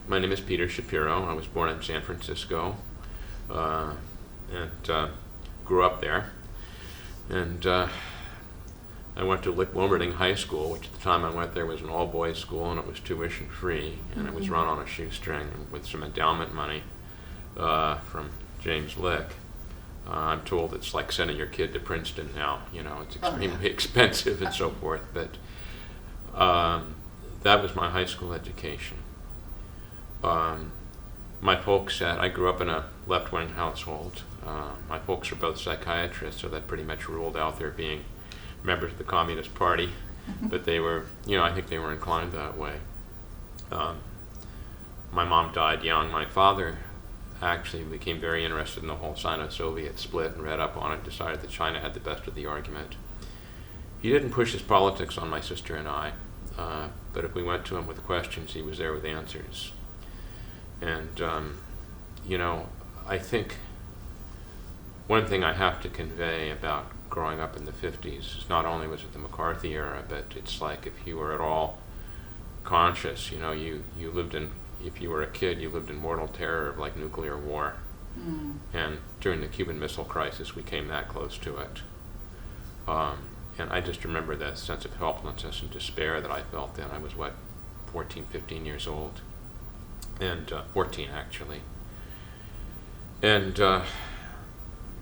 my name is Peter Shapiro. I was born in San Francisco and grew up there. And I went to Lick Wilmerding High School, which at the time I went there was an all-boys school, and it was tuition-free, and it was run on a shoestring with some endowment money from James Lick. I'm told it's like sending your kid to Princeton now. You know, it's extremely expensive and so forth. But that was my high school education. My folks said, I grew up in a left-wing household. My folks are both psychiatrists, so that pretty much ruled out their being members of the Communist Party. But they were, you know, I think they were inclined that way. My mom died young. My father actually became very interested in the whole Sino-Soviet split and read up on it, decided that China had the best of the argument. He didn't push his politics on my sister and I, but if we went to him with questions, he was there with answers. And, you know, I think one thing I have to convey about growing up in the 50s is not only was it the McCarthy era, but it's like if you were at all conscious, you know, you lived in, if you were a kid, you lived in mortal terror of like nuclear war. And during the Cuban Missile Crisis, we came that close to it. And I just remember that sense of helplessness and despair that I felt then. I was, 14, 15 years old. And 14, actually. And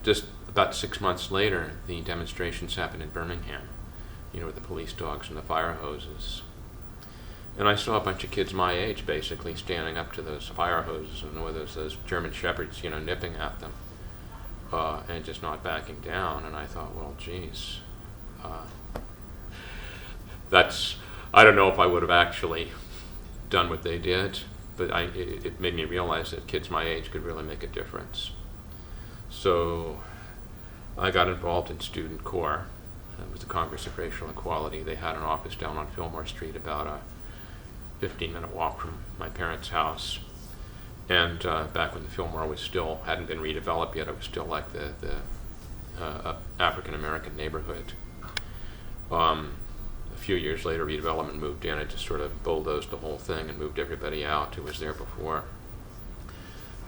just about 6 months later, the demonstrations happened in Birmingham, you know, with the police dogs and the fire hoses. And I saw a bunch of kids my age, basically, standing up to those fire hoses and with those German shepherds, you know, nipping at them and just not backing down. And I thought, well, geez, I don't know if I would have actually done what they did, but it made me realize that kids my age could really make a difference. So I got involved in Student Corps. It was the Congress of Racial Equality. They had an office down on Fillmore Street, about a 15-minute walk from my parents' house. And back when the Fillmore was still, hadn't been redeveloped yet, it was still like the African-American neighborhood. A few years later, redevelopment moved in and just sort of bulldozed the whole thing and moved everybody out who was there before.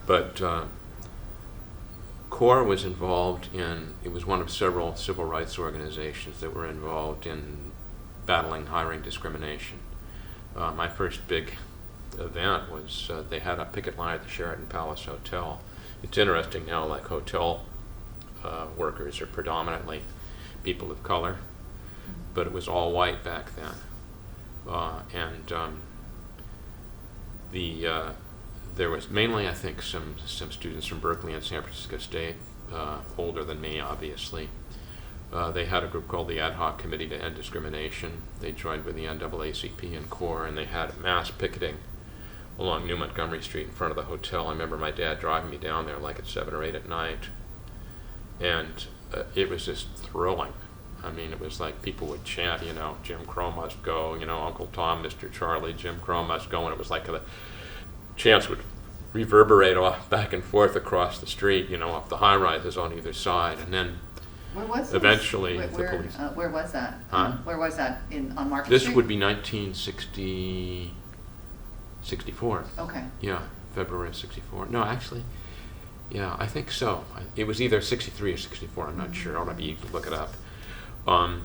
But CORE was involved in, it was one of several civil rights organizations that were involved in battling hiring discrimination. My first big event was they had a picket line at the Sheraton Palace Hotel. It's interesting now, like hotel workers are predominantly people of color, but it was all white back then. There was mainly, I think, some students from Berkeley and San Francisco State, older than me, obviously. They had a group called the Ad Hoc Committee to End Discrimination. They joined with the NAACP and CORE, and they had mass picketing along New Montgomery Street in front of the hotel. I remember my dad driving me down there like at 7 or 8 at night, and it was just thrilling. I mean, it was like people would chant, you know, Jim Crow must go, you know, Uncle Tom, Mr. Charlie, Jim Crow must go, and it was like the chants would reverberate off back and forth across the street, you know, up the high-rises on either side, and then where was eventually the police. Where was that? Huh? Where was that on Market This Street? would be 1964. Okay. Yeah, February of 64. No, actually, yeah, I think so. It was either 63 or 64. I'm not sure. I'll maybe you can look it up. I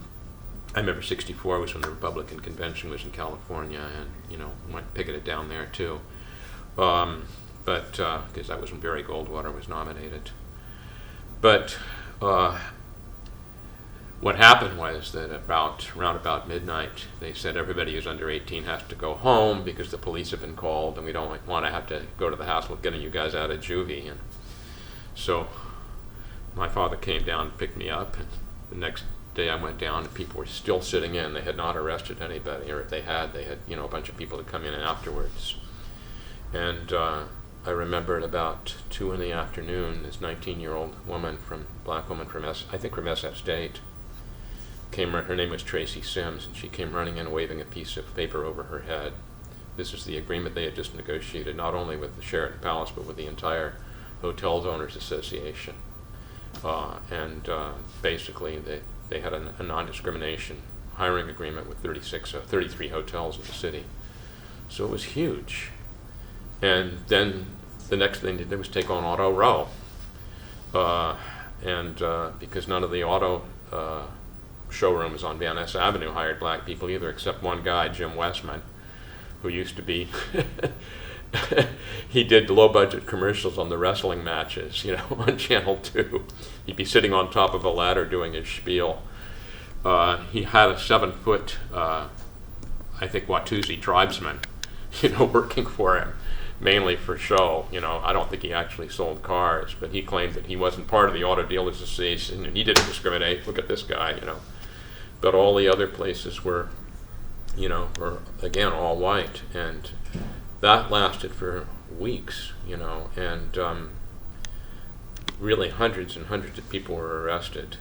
remember 64 was when the Republican convention was in California, and you know, went picketed down there too. But because that was when Barry Goldwater was nominated. But what happened was that around about midnight, they said everybody who's under 18 has to go home because the police have been called, and we don't want to have to go to the hassle of getting you guys out of juvie. And so my father came down and picked me up, and the next day I went down and people were still sitting in. They had not arrested anybody, or if they had, you know, a bunch of people that come in afterwards. And I remember at about 2 in the afternoon, this 19-year-old woman, black woman from SF State, her name was Tracy Sims, and she came running in waving a piece of paper over her head. This is the agreement they had just negotiated, not only with the Sheraton Palace, but with the entire Hotels Owners Association. Basically, they had a non-discrimination hiring agreement with 33 hotels in the city. So it was huge. And then the next thing they did was take on Auto Row. Because none of the auto showrooms on Van Ness Avenue hired black people either, except one guy, Jim Westman, who used to be, he did low-budget commercials on the wrestling matches, on Channel 2. He'd be sitting on top of a ladder doing his spiel. He had a 7-foot, I think, Watusi tribesman, working for him, mainly for show. I don't think he actually sold cars, but he claimed that he wasn't part of the Auto Dealers Association, and he didn't discriminate. Look at this guy, But all the other places were, were, again, all white. And that lasted for weeks, and really hundreds and hundreds of people were arrested.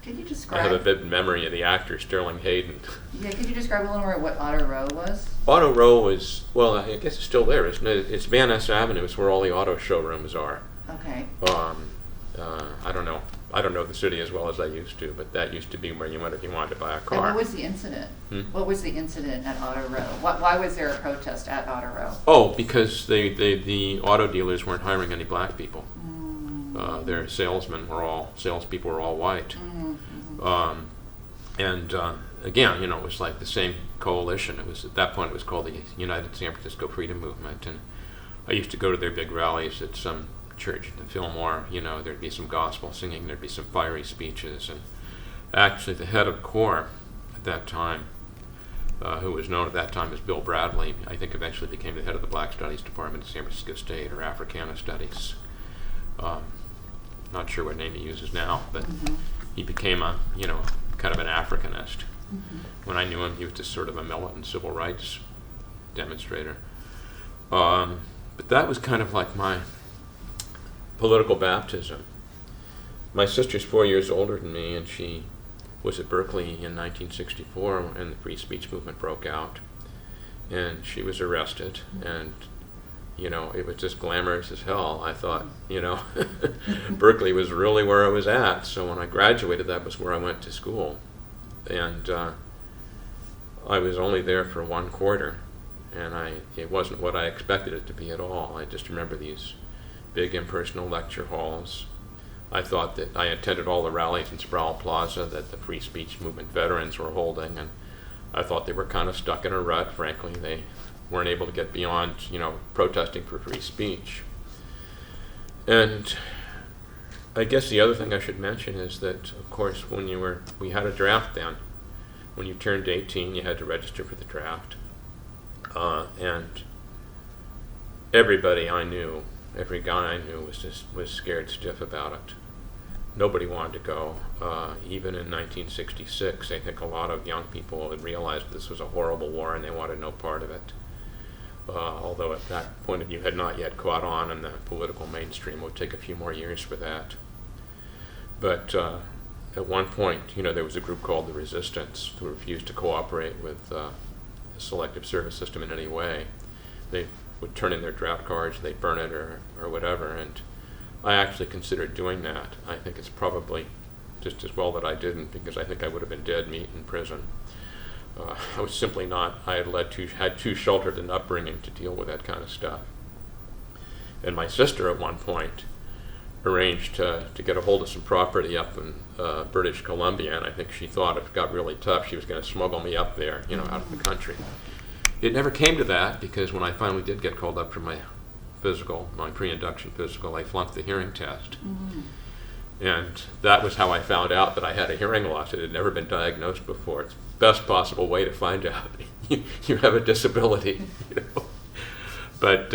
Can you I describe? have a vivid memory of the actor Sterling Hayden. Yeah, could you describe a little more what Auto Row was? Auto Row is, well, I guess it's still there, isn't it? It's Van Ness Avenue. It's where all the auto showrooms are. Okay. I don't know. I don't know the city as well as I used to, but that used to be where you went if you wanted to buy a car. And what was the incident? What was the incident at Auto Row? Why was there a protest at Auto Row? Oh, because the auto dealers weren't hiring any black people. Their salespeople were all white. Again, it was like the same coalition. It was, at that point, it was called the United San Francisco Freedom Movement, and I used to go to their big rallies at some church in Fillmore. There'd be some gospel singing, there'd be some fiery speeches, and actually the head of CORE at that time, who was known at that time as Bill Bradley, I think eventually became the head of the Black Studies Department at San Francisco State, or Africana Studies. Not sure what name he uses now, but he became a, kind of an Africanist. When I knew him, he was just sort of a militant civil rights demonstrator. But that was kind of like my political baptism. My sister's 4 years older than me, and she was at Berkeley in 1964 when the free speech movement broke out. And she was arrested, and it was just glamorous as hell. I thought, Berkeley was really where I was at. So when I graduated, that was where I went to school. And I was only there for 1 quarter, and it wasn't what I expected it to be at all. I just remember these big impersonal lecture halls. I thought that I attended all the rallies in Sproul Plaza that the free speech movement veterans were holding, and I thought they were kind of stuck in a rut, frankly. They weren't able to get beyond, protesting for free speech. And I guess the other thing I should mention is that, of course, we had a draft then. When you turned 18, you had to register for the draft. And everybody I knew, every guy I knew was scared stiff about it. Nobody wanted to go. Even in 1966, I think a lot of young people had realized this was a horrible war and they wanted no part of it. Although at that point of view had not yet caught on in the political mainstream. It would take a few more years for that. But at one point, there was a group called the Resistance who refused to cooperate with the selective service system in any way. They would turn in their draft cards, they'd burn it or whatever, and I actually considered doing that. I think it's probably just as well that I didn't, because I think I would have been dead meat in prison. I was simply not. I had too sheltered an upbringing to deal with that kind of stuff. And my sister at one point arranged to get a hold of some property up in British Columbia, and I think she thought if it got really tough, she was going to smuggle me up there, out of the country. It never came to that, because when I finally did get called up for my pre-induction physical, I flunked the hearing test. And that was how I found out that I had a hearing loss. It had never been diagnosed before. It's the best possible way to find out you have a disability. But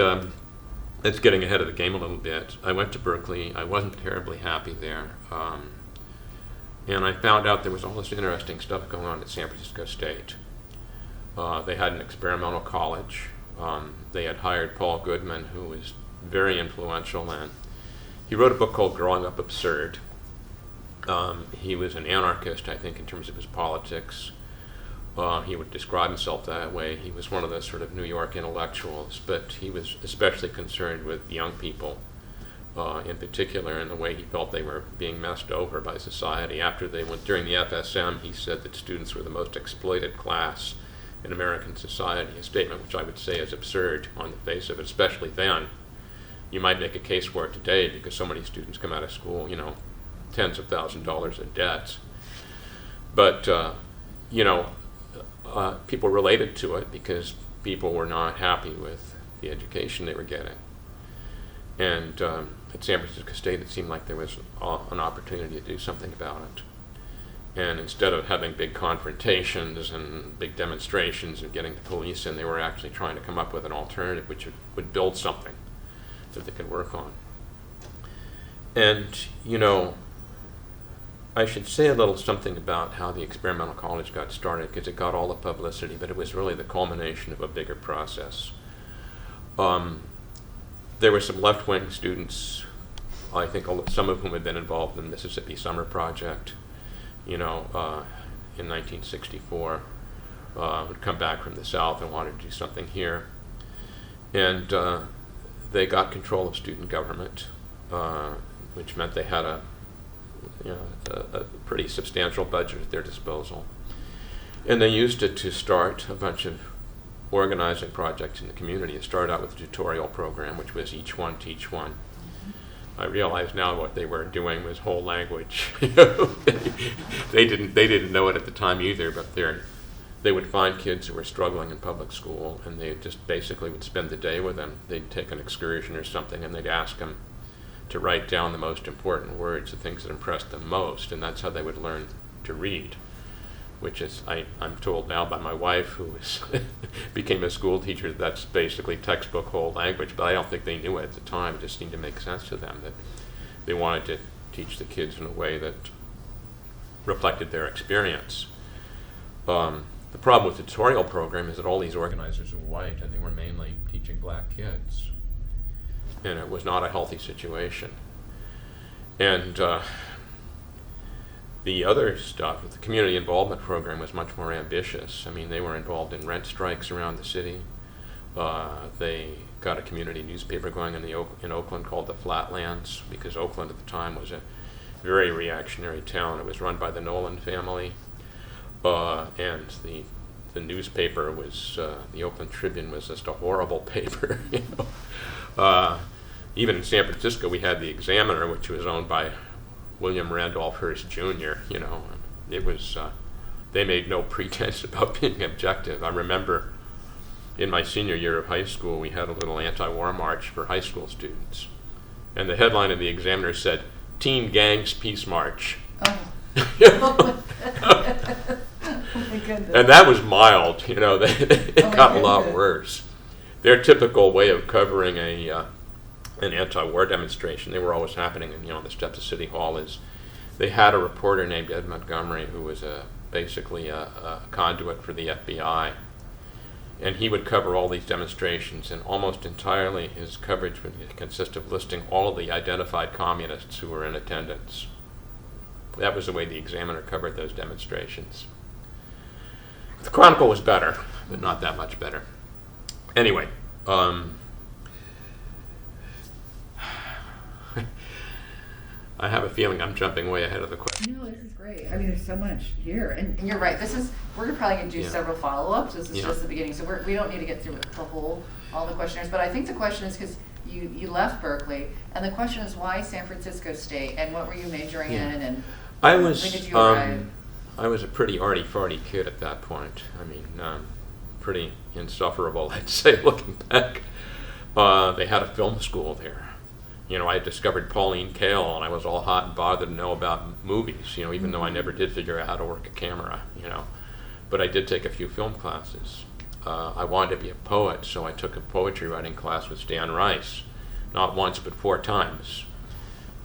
it's getting ahead of the game a little bit. I went to Berkeley. I wasn't terribly happy there. And I found out there was all this interesting stuff going on at San Francisco State. They had an experimental college. They had hired Paul Goodman, who was very influential, and he wrote a book called Growing Up Absurd. He was an anarchist, I think, in terms of his politics. He would describe himself that way. He was one of the sort of New York intellectuals, but he was especially concerned with young people in particular, and the way he felt they were being messed over by society. After they went during the FSM, he said that students were the most exploited class in American society, a statement which I would say is absurd on the face of it, especially then. You might make a case for it today because so many students come out of school, tens of thousands of dollars in debts. But, people related to it because people were not happy with the education they were getting. And at San Francisco State, it seemed like there was an opportunity to do something about it. And instead of having big confrontations and big demonstrations and getting the police in, they were actually trying to come up with an alternative which would build something that they could work on. And, I should say a little something about how the experimental college got started, because it got all the publicity, but it was really the culmination of a bigger process. There were some left-wing students, I think some of whom had been involved in the Mississippi Summer Project, in 1964, would come back from the South and wanted to do something here. And they got control of student government, which meant they had a pretty substantial budget at their disposal. And they used it to start a bunch of organizing projects in the community. It started out with a tutorial program, which was each one teach one. I realize now what they were doing was whole language. They didn't know it at the time either, but they would find kids who were struggling in public school, and they just basically would spend the day with them. They'd take an excursion or something, and they'd ask them to write down the most important words, the things that impressed them most, and that's how they would learn to read, which is, I'm told now by my wife, who became a school teacher, that's basically textbook whole language, but I don't think they knew it at the time. It just seemed to make sense to them that they wanted to teach the kids in a way that reflected their experience. The problem with the tutorial program is that all these organizers were white, and they were mainly teaching black kids. And it was not a healthy situation. And the other stuff, the community involvement program, was much more ambitious. I mean, they were involved in rent strikes around the city. They got a community newspaper going in Oakland called the Flatlands, because Oakland at the time was a very reactionary town. It was run by the Nolan family. And the newspaper was, the Oakland Tribune was just a horrible paper. Even in San Francisco, we had the Examiner, which was owned by William Randolph Hearst Jr. It was, they made no pretense about being objective. I remember in my senior year of high school, we had a little anti-war march for high school students. And the headline of the Examiner said, "Teen Gangs Peace March." Oh. And that was mild, it got a lot worse. Their typical way of covering an anti-war demonstration, they were always happening on the steps of City Hall, is they had a reporter named Ed Montgomery who was basically a conduit for the FBI. And he would cover all these demonstrations, and almost entirely his coverage would consist of listing all of the identified communists who were in attendance. That was the way the Examiner covered those demonstrations. The Chronicle was better, but not that much better. Anyway, I have a feeling I'm jumping way ahead of the question. No, this is great. I mean, there's so much here, and you're right. We're probably going to do several follow-ups. This is just the beginning, so we don't need to get through all the questionnaires. But I think the question is because you left Berkeley, and the question is why San Francisco State, and what were you majoring in, and when did you arrive? I was a pretty arty-farty kid at that point. I mean, pretty insufferable, I'd say, looking back. They had a film school there. I had discovered Pauline Kael, and I was all hot and bothered to know about movies, even though I never did figure out how to work a camera, But I did take a few film classes. I wanted to be a poet, so I took a poetry writing class with Stan Rice, not once but 4 times.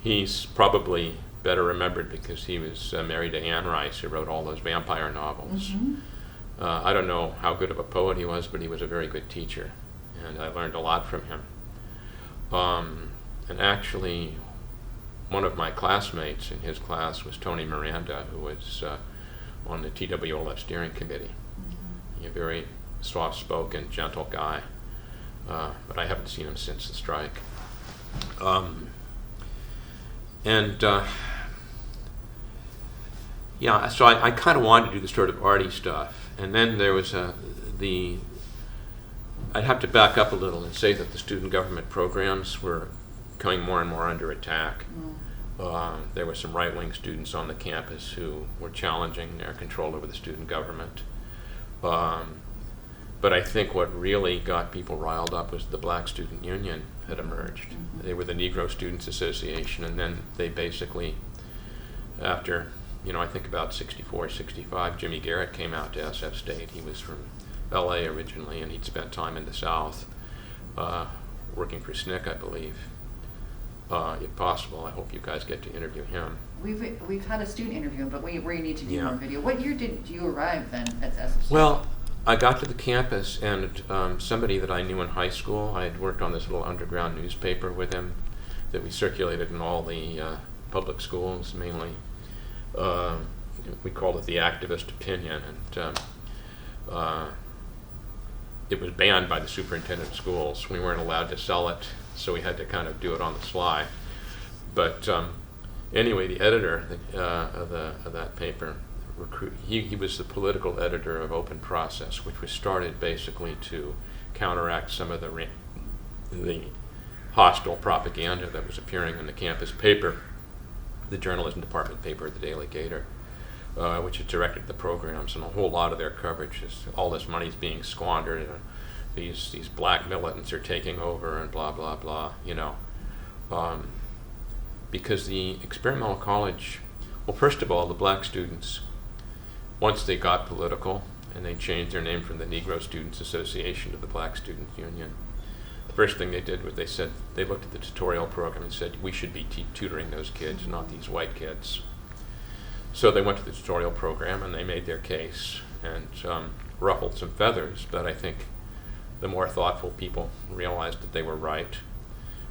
He's probably better remembered because he was married to Anne Rice, who wrote all those vampire novels. Mm-hmm. I don't know how good of a poet he was, but he was a very good teacher, and I learned a lot from him. And actually, one of my classmates in his class was Tony Miranda, who was on the TWLF steering committee. Mm-hmm. A very soft-spoken, gentle guy, but I haven't seen him since the strike. So I kind of wanted to do the sort of arty stuff, and then there was I'd have to back up a little and say that the student government programs were coming more and more under attack. There were some right-wing students on the campus who were challenging their control over the student government. But I think what really got people riled up was the Black Student Union had emerged. They were the Negro Students Association, and then they basically, after, I think about 64, 65, Jimmy Garrett came out to SF State. He was from LA originally, and he'd spent time in the South, working for SNCC, I believe. If possible, I hope you guys get to interview him. We've had a student interview, but we need to do more video. What year did you arrive then at SF State? Well, I got to the campus, and somebody that I knew in high school, I had worked on this little underground newspaper with him that we circulated in all the public schools, mainly. We called it the Activist Opinion, and it was banned by the superintendent of schools. We weren't allowed to sell it, so we had to kind of do it on the sly. But anyway, the editor of that paper, he was the political editor of Open Process, which was started basically to counteract some of the hostile propaganda that was appearing in the campus paper, the journalism department paper of the Daily Gator, which had directed the programs, and a whole lot of their coverage is all this money is being squandered, and these black militants are taking over, and blah blah blah, because the experimental college, well, first of all, the black students, once they got political and they changed their name from the Negro Students Association to the Black Student Union, the first thing they did was they looked at the tutorial program and said, we should be tutoring those kids, not these white kids. So they went to the tutorial program and they made their case and ruffled some feathers, but I think the more thoughtful people realized that they were right.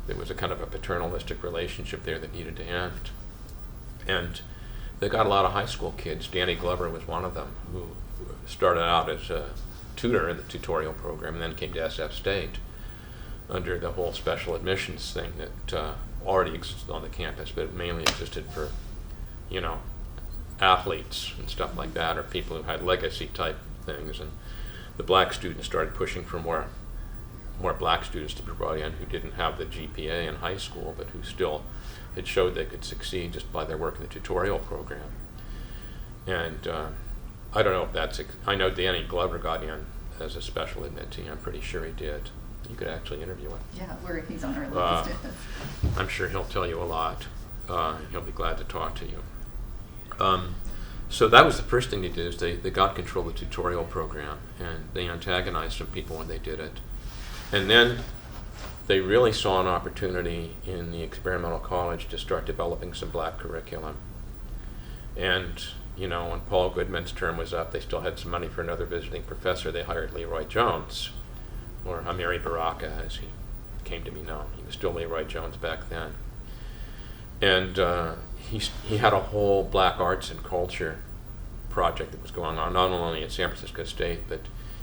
There was a kind of a paternalistic relationship there that needed to end. And they got a lot of high school kids. Danny Glover was one of them, who started out as a tutor in the tutorial program and then came to SF State under the whole special admissions thing that already existed on the campus, but it mainly existed for, athletes and stuff like that, or people who had legacy type things. And the black students started pushing for more black students to be brought in who didn't have the GPA in high school, but who still had showed they could succeed just by their work in the tutorial program. And I don't know if I know Danny Glover got in as a special admittee. I'm pretty sure he did. You could actually interview him. Yeah, he's on our list. I'm sure he'll tell you a lot. He'll be glad to talk to you. So that was the first thing they did, is they got control of the tutorial program, and they antagonized some people when they did it. And then they really saw an opportunity in the experimental college to start developing some black curriculum. And, when Paul Goodman's term was up, they still had some money for another visiting professor. They hired Leroy Jones, or Amiri Baraka, as he came to be known. He was still Leroy Jones back then. And he had a whole black arts and culture project that was going on, not only at San Francisco State, but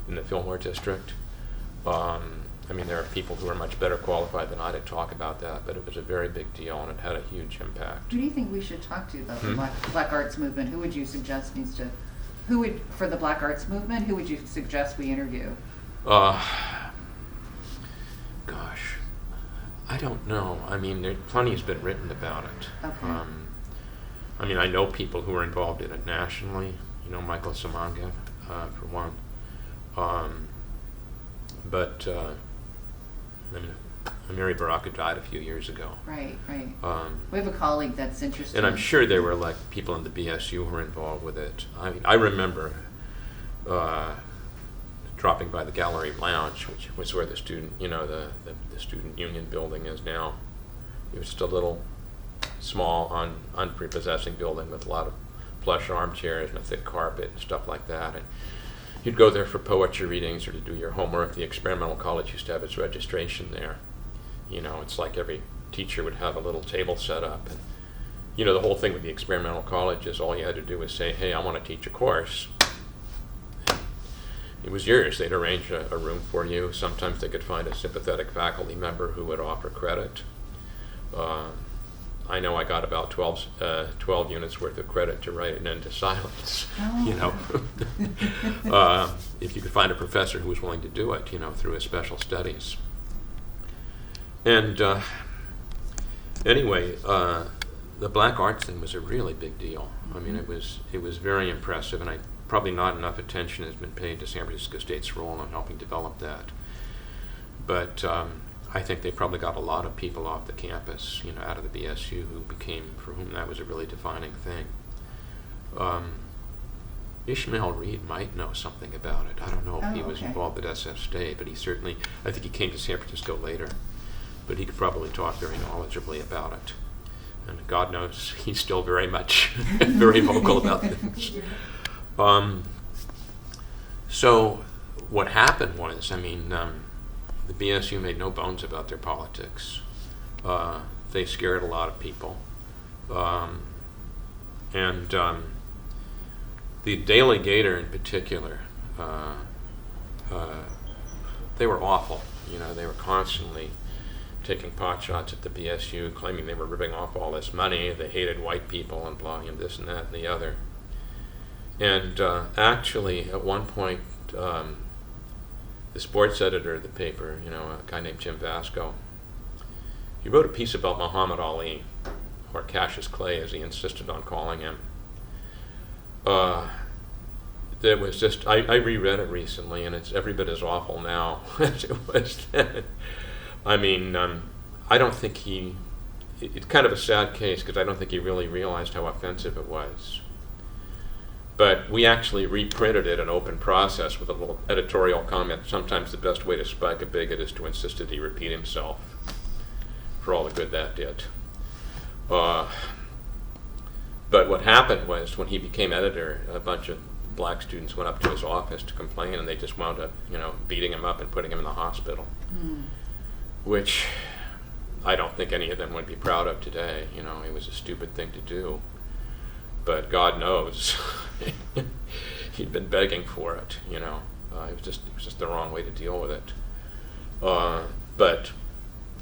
in the Fillmore District. There are people who are much better qualified than I to talk about that, but it was a very big deal, and it had a huge impact. Who do you think we should talk to about the black arts movement? Who would you suggest for the black arts movement, who would you suggest we interview? Gosh, I don't know. Plenty has been written about it. Okay. I know people who are involved in it nationally. Michael Samanga, for one. But Amiri Baraka died a few years ago. Right. We have a colleague that's interested. And I'm sure there were people in the BSU who were involved with it. I remember dropping by the Gallery Lounge, which was where the student, the student union building is now. It was just a little small, unprepossessing building with a lot of plush armchairs and a thick carpet and stuff like that. And you'd go there for poetry readings or to do your homework. The experimental college used to have its registration there. It's like every teacher would have a little table set up. And, the whole thing with the experimental college is all you had to do was say, hey, I want to teach a course. It was yours. They'd arrange a room for you. Sometimes they could find a sympathetic faculty member who would offer credit. I know I got about 12 units worth of credit to write it into silence, if you could find a professor who was willing to do it, through his special studies. And anyway, the black arts thing was a really big deal. I mean, it was very impressive, and probably not enough attention has been paid to San Francisco State's role in helping develop that. But I think they probably got a lot of people off the campus, out of the BSU for whom that was a really defining thing. Ishmael Reed might know something about it. I don't know if he was involved at SF State, but I think he came to San Francisco later, but he could probably talk very knowledgeably about it. And God knows he's still very much very vocal about things. So what happened was, the BSU made no bones about their politics. They scared a lot of people. And the Daily Gator in particular, they were awful. They were constantly taking pot shots at the BSU, claiming they were ripping off all this money. They hated white people and blah, this and that and the other. And actually, at one point, the sports editor of the paper, a guy named Jim Vasco, he wrote a piece about Muhammad Ali, or Cassius Clay as he insisted on calling him. There was just, I reread it recently, and it's every bit as awful now as it was then. I don't think it's kind of a sad case, because I don't think he really realized how offensive it was. But we actually reprinted it in open process with a little editorial comment. Sometimes the best way to spike a bigot is to insist that he repeat himself, for all the good that did. But what happened was, when he became editor, a bunch of black students went up to his office to complain, and they just wound up, beating him up and putting him in the hospital. Which I don't think any of them would be proud of today. It was a stupid thing to do. But God knows, he'd been begging for it. It was just the wrong way to deal with it. But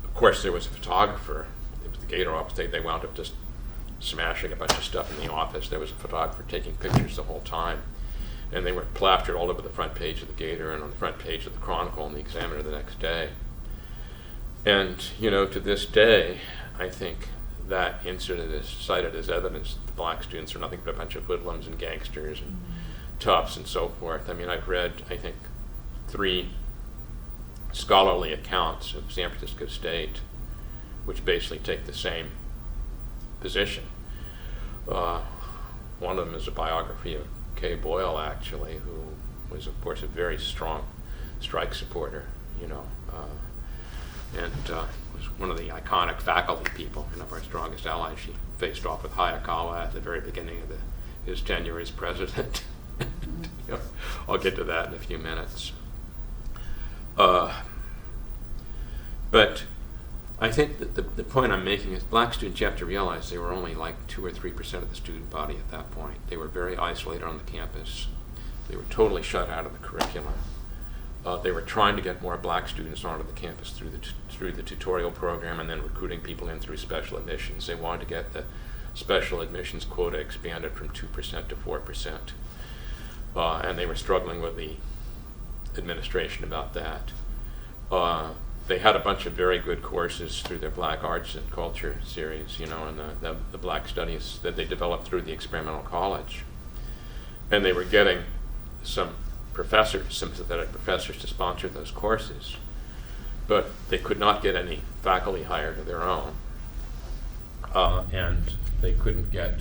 of course, there was a photographer. It was the Gator office. They wound up just smashing a bunch of stuff in the office. There was a photographer taking pictures the whole time, and they were plastered all over the front page of the Gator and on the front page of the Chronicle and the Examiner the next day. And to this day, I think that incident is cited as evidence that the black students are nothing but a bunch of hoodlums and gangsters and toughs and so forth. I've read, I think, 3 scholarly accounts of San Francisco State, which basically take the same position. One of them is a biography of Kay Boyle, actually, who was, of course, a very strong strike supporter, and was one of the iconic faculty people, of our strongest allies. She faced off with Hayakawa at the very beginning of his tenure as president. I'll get to that in a few minutes. But I think that the point I'm making is, black students, you have to realize they were only like 2 or 3% of the student body at that point. They were very isolated on the campus. They were totally shut out of the curriculum. They were trying to get more black students onto the campus through the tutorial program, and then recruiting people in through special admissions. They wanted to get the special admissions quota expanded from 2% to 4%. And they were struggling with the administration about that. They had a bunch of very good courses through their Black Arts and Culture series, and the Black Studies that they developed through the Experimental College. And they were getting some sympathetic professors to sponsor those courses, but they could not get any faculty hired of their own, and they couldn't get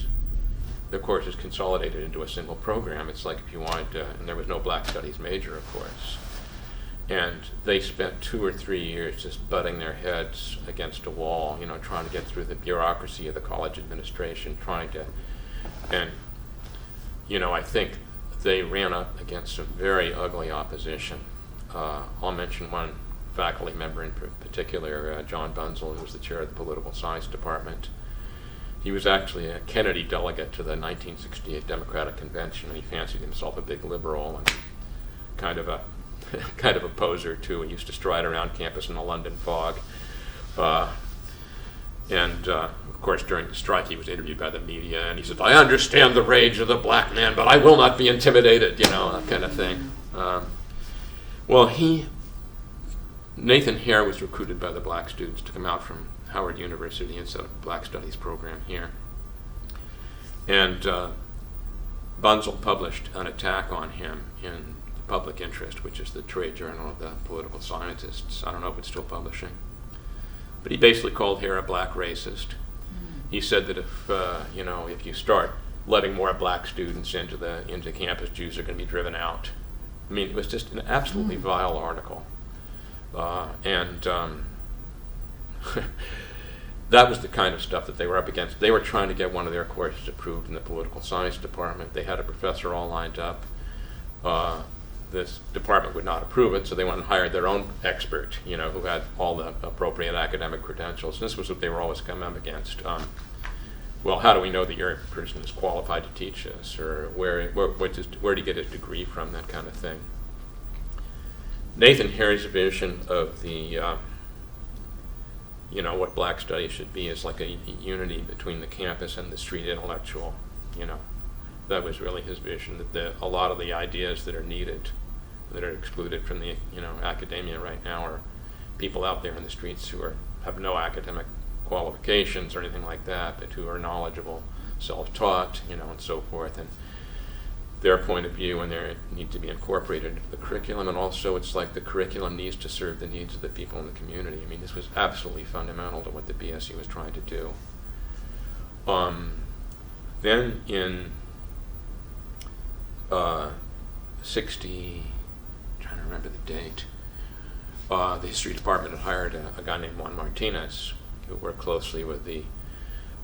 the courses consolidated into a single program. It's like if you wanted to, and there was no Black Studies major, of course, and they spent 2 or 3 years just butting their heads against a wall, trying to get through the bureaucracy of the college administration, and I think they ran up against some very ugly opposition. I'll mention one faculty member in particular, John Bunzel, who was the chair of the political science department. He was actually a Kennedy delegate to the 1968 Democratic Convention, and he fancied himself a big liberal and kind of a poser too. He used to stride around campus in the London fog. And of course, during the strike, he was interviewed by the media, and he said, "I understand the rage of the black man, but I will not be intimidated," that kind of thing. Nathan Hare was recruited by the black students to come out from Howard University and set up a Black Studies program here. And Bunzel published an attack on him in the Public Interest, which is the trade journal of the political scientists. I don't know if it's still publishing. But he basically called Hare a black racist. He said that if you start letting more black students into campus, Jews are going to be driven out. I mean, it was just an absolutely vile article. That was the kind of stuff that they were up against. They were trying to get one of their courses approved in the political science department. They had a professor all lined up. This department would not approve it, so they went and hired their own expert, who had all the appropriate academic credentials. And this was what they were always coming up against. Well, how do we know that your person is qualified to teach this, or where do you get his degree from, that kind of thing. Nathan Hare's vision of the, what Black Studies should be is like a unity between the campus and the street intellectual, That was really his vision, that a lot of the ideas that are needed, that are excluded from the, academia right now, are people out there in the streets who have no academic qualifications or anything like that, but who are knowledgeable, self-taught, and so forth. And their point of view and they need to be incorporated into the curriculum, and also it's like the curriculum needs to serve the needs of the people in the community. I mean, this was absolutely fundamental to what the BSU was trying to do. Then in 60, I'm trying to remember the date, the history department had hired a guy named Juan Martinez, who worked closely with the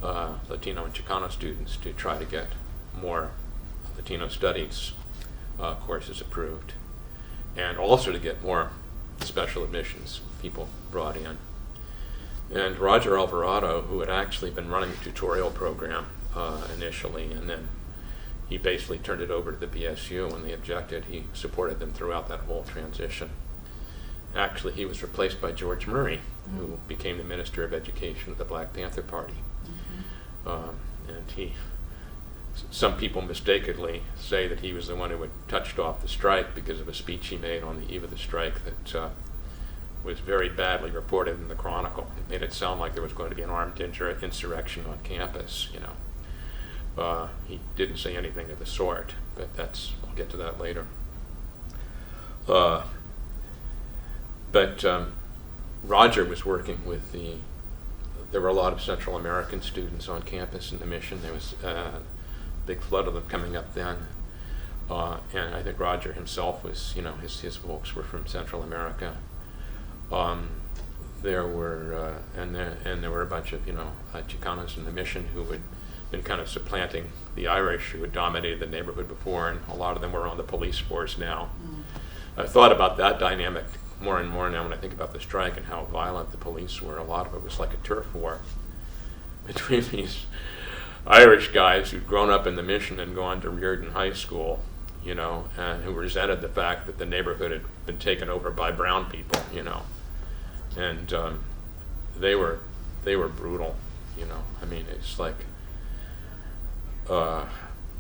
Latino and Chicano students to try to get more Latino studies courses approved, and also to get more special admissions people brought in. And Roger Alvarado, who had actually been running the tutorial program initially, and then he basically turned it over to the BSU when they objected. He supported them throughout that whole transition. Actually, he was replaced by George Murray, who became the Minister of Education of the Black Panther Party. And some people mistakenly say that he was the one who had touched off the strike because of a speech he made on the eve of the strike that was very badly reported in the Chronicle. It made it sound like there was going to be an armed insurrection on campus, He didn't say anything of the sort, but I'll get to that later. But Roger was working with there were a lot of Central American students on campus in the mission. There was a big flood of them coming up then. And I think Roger himself was, his folks were from Central America. There were a bunch of, Chicanos in the mission who had been kind of supplanting the Irish who had dominated the neighborhood before, and a lot of them were on the police force now. I've thought about that dynamic more and more now when I think about the strike and how violent the police were. A lot of it was like a turf war between these Irish guys who'd grown up in the mission and gone to Reardon High School, and who resented the fact that the neighborhood had been taken over by brown people, and they were brutal, I mean, it's like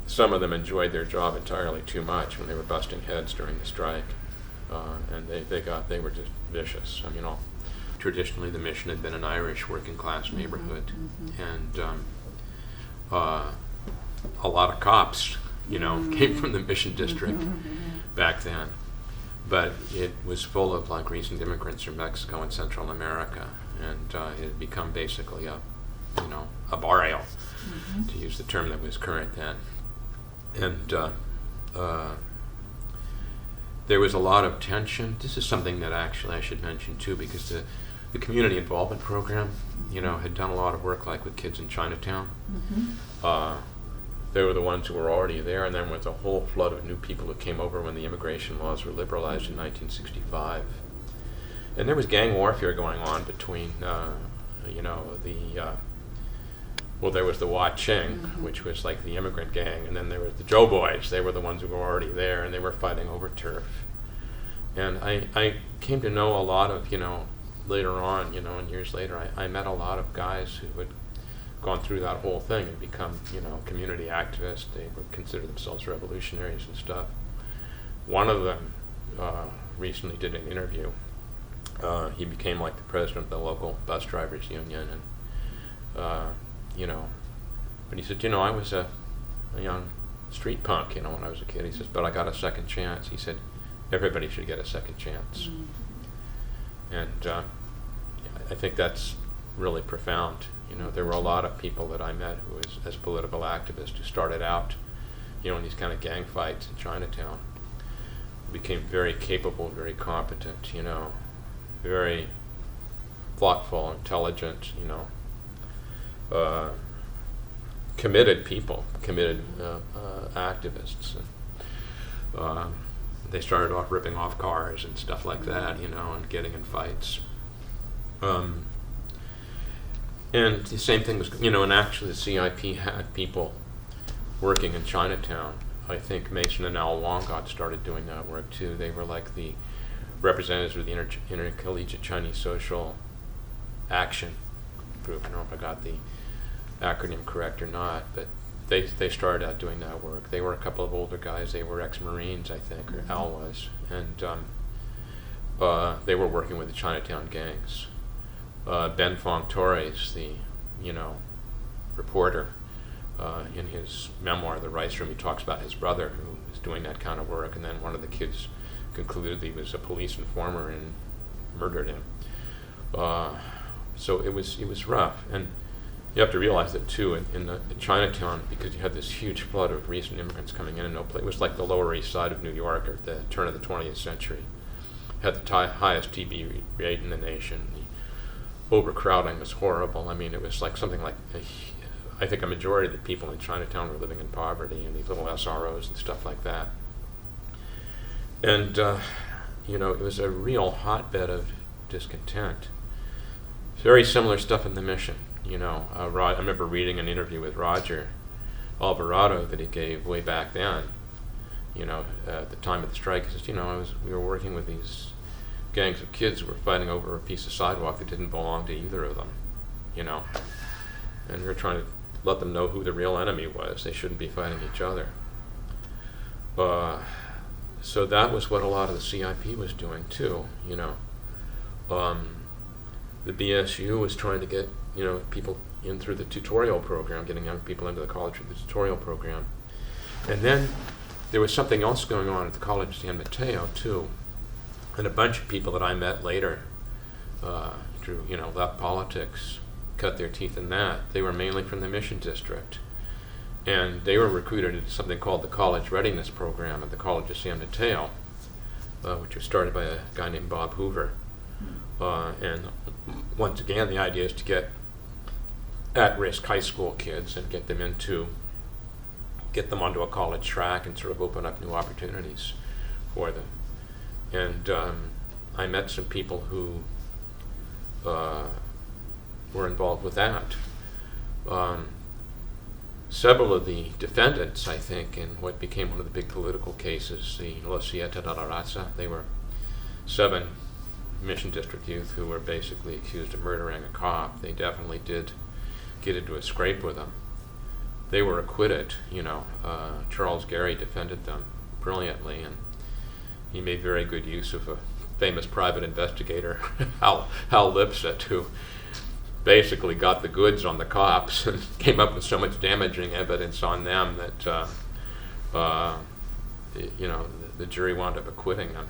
some of them enjoyed their job entirely too much when they were busting heads during the strike, and they were just vicious. I mean, traditionally the mission had been an Irish working class neighborhood, and a lot of cops, came from the mission district back then. But it was full of like recent immigrants from Mexico and Central America, and it had become basically a barrio, to use the term that was current then. And there was a lot of tension. This is something that actually I should mention too, because the community involvement program, had done a lot of work like with kids in Chinatown. They were the ones who were already there, and then with a whole flood of new people who came over when the immigration laws were liberalized in 1965. And there was gang warfare going on between, there was the Wa Ching, which was like the immigrant gang, and then there was the Joe Boys. They were the ones who were already there, and they were fighting over turf. And I came to know a lot of, later on, and years later, I met a lot of guys who would gone through that whole thing and become, community activists. They would consider themselves revolutionaries and stuff. One of them recently did an interview. He became like the president of the local bus drivers union, and but he said, I was a young street punk, when I was a kid. He says, but I got a second chance. He said, everybody should get a second chance. And I think that's really profound. There were a lot of people that I met who was as political activists who started out, in these kind of gang fights in Chinatown, became very capable, very competent, very thoughtful, intelligent, committed people, committed activists. And, they started off ripping off cars and stuff like that, and getting in fights. And the same thing was, and actually the CIP had people working in Chinatown. I think Mason and Al Wongot started doing that work too. They were like the representatives of the Intercollegiate Chinese Social Action Group. I don't know if I got the acronym correct or not, but they started out doing that work. They were a couple of older guys. They were ex-Marines, I think, or Al was, and they were working with the Chinatown gangs. Ben Fong Torres, the reporter, in his memoir, The Rice Room, he talks about his brother who was doing that kind of work, and then one of the kids concluded he was a police informer and murdered him. So it was rough, and you have to realize that too in Chinatown, because you had this huge flood of recent immigrants coming in and no place. It was like the Lower East Side of New York at the turn of the 20th century. Had the highest TB rate in the nation. The overcrowding was horrible. I mean, it was like something like, I think a majority of the people in Chinatown were living in poverty in these little SROs and stuff like that. And, it was a real hotbed of discontent. Very similar stuff in the Mission. I remember reading an interview with Roger Alvarado that he gave way back then, at the time of the strike. He says, we were working with these gangs of kids who were fighting over a piece of sidewalk that didn't belong to either of them, and we were trying to let them know who the real enemy was. They shouldn't be fighting each other. So that was what a lot of the CIP was doing too, The BSU was trying to get, people in through the tutorial program, getting young people into the college through the tutorial program. And then there was something else going on at the College of San Mateo too. And a bunch of people that I met later through, left politics, cut their teeth in that. They were mainly from the Mission District. And they were recruited into something called the College Readiness Program at the College of San Mateo, which was started by a guy named Bob Hoover. And once again, the idea is to get at-risk high school kids and get them onto a college track and sort of open up new opportunities for them. And I met some people who were involved with that. Several of the defendants, I think, in what became one of the big political cases, the Los Siete de la Raza, they were 7 Mission District youth who were basically accused of murdering a cop. They definitely did get into a scrape with them. They were acquitted, Charles Gary defended them brilliantly, and he made very good use of a famous private investigator, Hal Lipset, who basically got the goods on the cops and came up with so much damaging evidence on them that, the jury wound up acquitting them.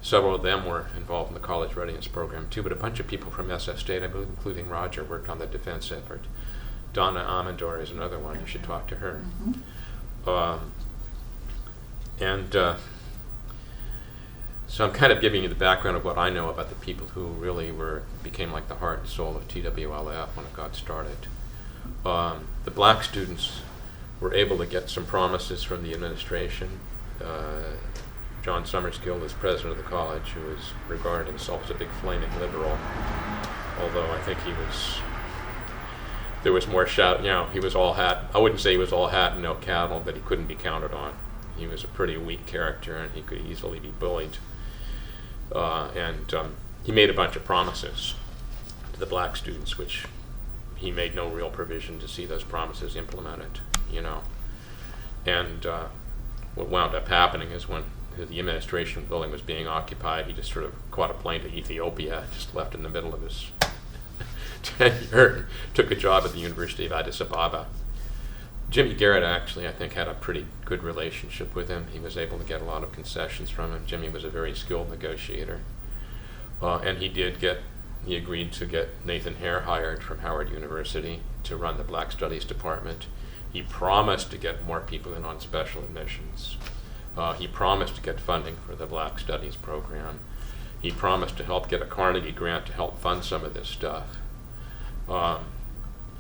Several of them were involved in the college readiness program too, but a bunch of people from SF State, I believe, including Roger, worked on the defense effort. Donna Amandor is another one. You should talk to her. So I'm kind of giving you the background of what I know about the people who really became like the heart and soul of TWLF when it got started. The black students were able to get some promises from the administration. John Summerskill is president of the college, who is regarded himself as a big flaming liberal, although I think there was more he was all hat. I wouldn't say he was all hat and no cattle, but he couldn't be counted on. He was a pretty weak character, and he could easily be bullied. And he made a bunch of promises to the black students, which he made no real provision to see those promises implemented, you know. And what wound up happening is when the administration building was being occupied, he just sort of caught a plane to Ethiopia, just left in the middle of his tenure, took a job at the University of Addis Ababa. Jimmy Garrett actually, I think, had a pretty good relationship with him. He was able to get a lot of concessions from him. Jimmy was a very skilled negotiator. And he agreed to get Nathan Hare hired from Howard University to run the Black Studies department. He promised to get more people in on special admissions. He promised to get funding for the Black Studies program. He promised to help get a Carnegie grant to help fund some of this stuff.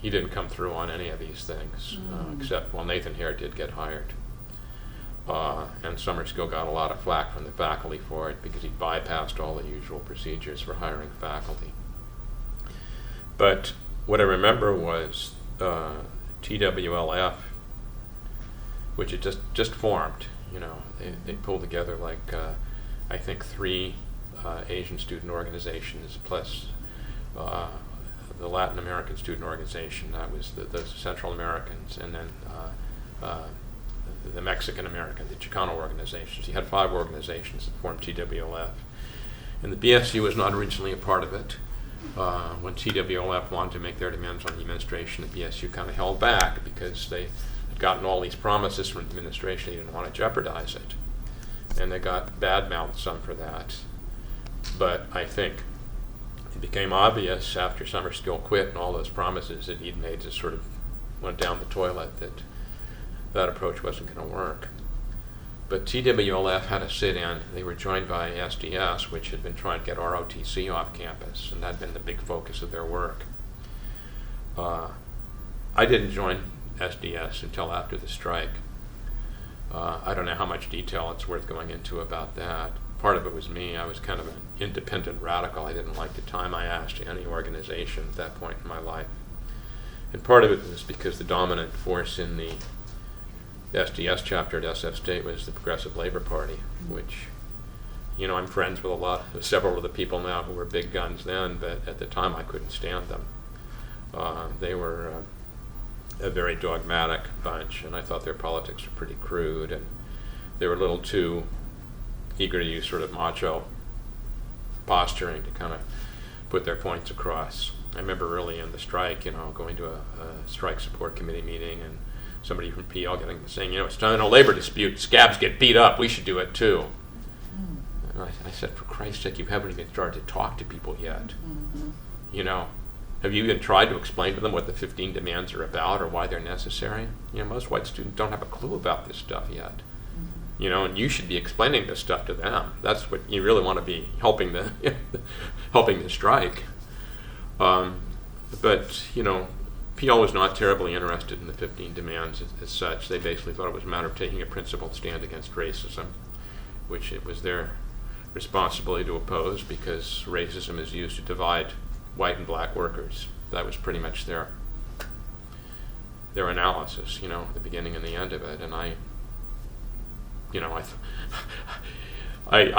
He didn't come through on any of these things, except, well, Nathan Hare did get hired. And Summerskill got a lot of flack from the faculty for it because he bypassed all the usual procedures for hiring faculty. But what I remember was TWLF, which had just formed. You know, they pulled together like I think 3 Asian student organizations plus the Latin American student organization, that was the Central Americans, and then the Mexican American, the Chicano organizations. He had 5 organizations that formed TWLF. And the BSU was not originally a part of it. When TWLF wanted to make their demands on the administration, the BSU kind of held back because they had gotten all these promises from the administration. They didn't want to jeopardize it. And they got bad-mouthed some for that. But I think it became obvious after Summerskill quit and all those promises that he'd made just sort of went down the toilet that approach wasn't going to work. But TWLF had a sit-in. They were joined by SDS, which had been trying to get ROTC off campus, and that had been the big focus of their work. I didn't join SDS until after the strike. I don't know how much detail it's worth going into about that. Part of it was me. I was kind of an independent radical. I didn't like the time I asked to any organization at that point in my life. And part of it was because the dominant force in the SDS chapter at SF State was the Progressive Labor Party, which, you know, I'm friends with several of the people now who were big guns then, but at the time I couldn't stand them. They were a very dogmatic bunch, and I thought their politics were pretty crude, and they were a little too eager to use sort of macho posturing to kind of put their points across. I remember early in the strike, you know, going to a strike support committee meeting and somebody from PL saying, you know, it's time in a labor dispute, scabs get beat up, we should do it too. And I said, for Christ's sake, you haven't even started to talk to people yet. You know, have you even tried to explain to them what the 15 demands are about or why they're necessary? You know, most white students don't have a clue about this stuff yet. You know, and you should be explaining this stuff to them. That's what you really want to be helping the strike. But you know, PL was not terribly interested in the 15 demands as such. They basically thought it was a matter of taking a principled stand against racism, which it was their responsibility to oppose because racism is used to divide white and black workers. That was pretty much their analysis, you know, the beginning and the end of it. And I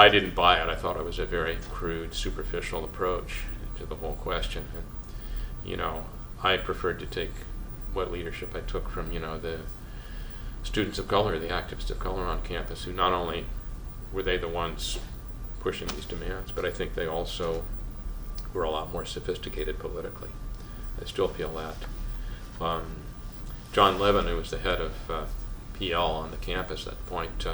didn't buy it. I thought it was a very crude, superficial approach to the whole question. And, you know, I preferred to take what leadership I took from, you know, the students of color, the activists of color on campus, who not only were they the ones pushing these demands, but I think they also were a lot more sophisticated politically. I still feel that. John Levin, who was the head of PL on the campus at that point,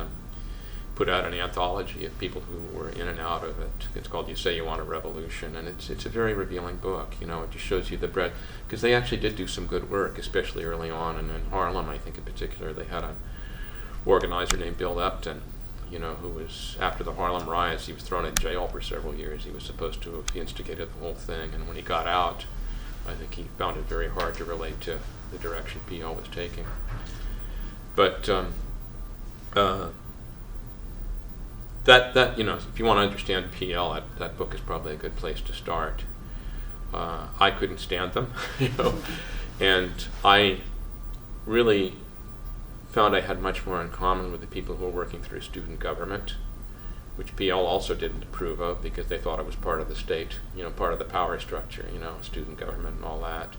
put out an anthology of people who were in and out of it. It's called You Say You Want a Revolution, and it's a very revealing book. You know, it just shows you the breadth, because they actually did do some good work, especially early on, and in Harlem, I think in particular, they had an organizer named Bill Upton, you know, who was, after the Harlem riots, he was thrown in jail for several years. He was supposed to have instigated the whole thing, and when he got out, I think he found it very hard to relate to the direction PL was taking. But that you know, if you want to understand PL, that book is probably a good place to start. I couldn't stand them, you know, and I really found I had much more in common with the people who were working through student government, which PL also didn't approve of because they thought it was part of the state, you know, part of the power structure, you know, student government and all that.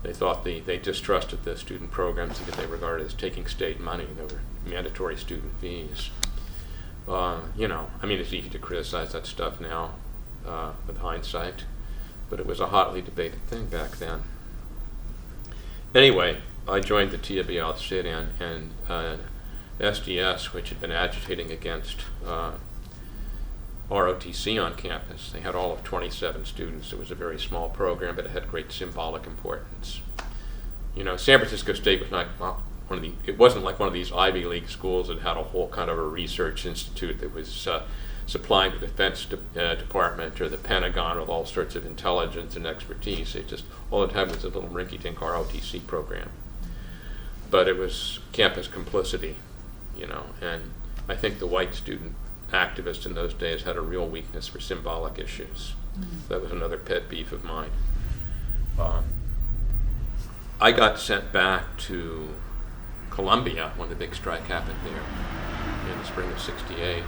They thought they distrusted the student programs because they regarded as taking state money. They were mandatory student fees. It's easy to criticize that stuff now with hindsight, but it was a hotly debated thing back then. Anyway, I joined the TWLF-led and SDS, which had been agitating against ROTC on campus. They had all of 27 students. It was a very small program, but it had great symbolic importance. San Francisco State was not it wasn't like one of these Ivy League schools that had a whole kind of a research institute that was supplying the Defense Department or the Pentagon with all sorts of intelligence and expertise. It just, all it had was a little rinky-dink ROTC program. But it was campus complicity, and I think the white student activists in those days had a real weakness for symbolic issues. That was another pet peeve of mine. I got sent back to Columbia when the big strike happened there in the spring of '68.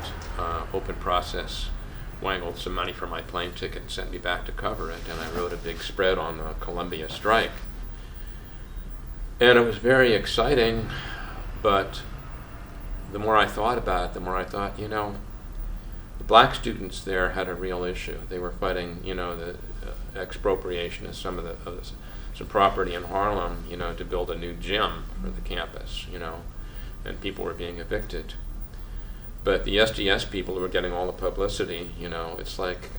Open process wangled some money for my plane ticket and sent me back to cover it, and I wrote a big spread on the Columbia strike. And it was very exciting, but the more I thought about it, the more I thought, the black students there had a real issue. They were fighting, the expropriation of some property in Harlem, to build a new gym for the campus, and people were being evicted. But the SDS people who were getting all the publicity, it's like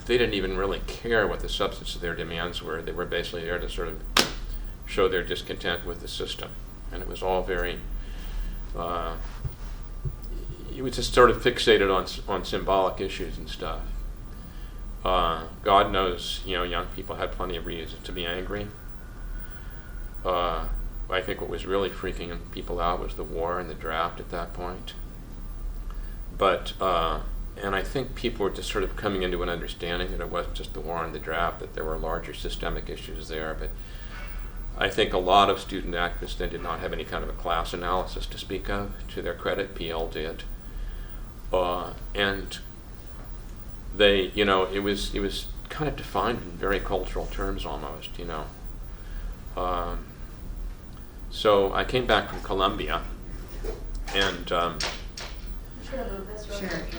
they didn't even really care what the substance of their demands were. They were basically there to sort of show their discontent with the system. And it was all very, it was just sort of fixated on symbolic issues and stuff. God knows, young people had plenty of reasons to be angry. I think what was really freaking people out was the war and the draft at that point. But, and I think people were just sort of coming into an understanding that it wasn't just the war and the draft, that there were larger systemic issues there. But I think a lot of student activists then did not have any kind of a class analysis to speak of. To their credit, PL did. And they, it was kind of defined in very cultural terms almost, So I came back from Columbia, and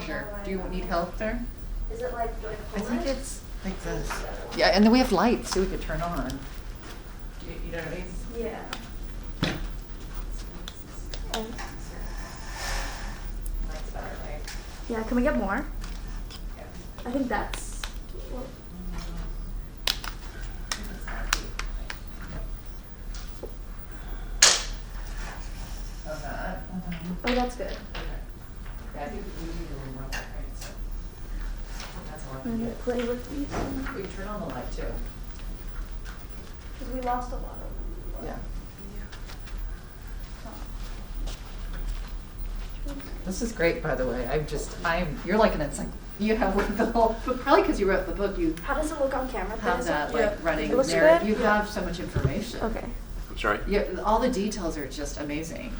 Sure. Do you need help there? Is it like doing I think it's like this. Yeah, and then we have lights so we could turn on. You know what I mean? Yeah. Lights better, right? Yeah, can we get more? Yeah. I think that's... Oh, that's good. Yeah, I think we need a little more light, right? So that's all. I'm gonna play with these. We can turn on the light too. Because we lost a lot of them. Yeah. This is great, by the way. You're like an encyclopedia. You have like the whole, but probably because you wrote the book, you How does it look on camera? have that like running It looks there. good? You Yeah. have so much information. Okay. I'm sorry? Yeah, all the details are just amazing.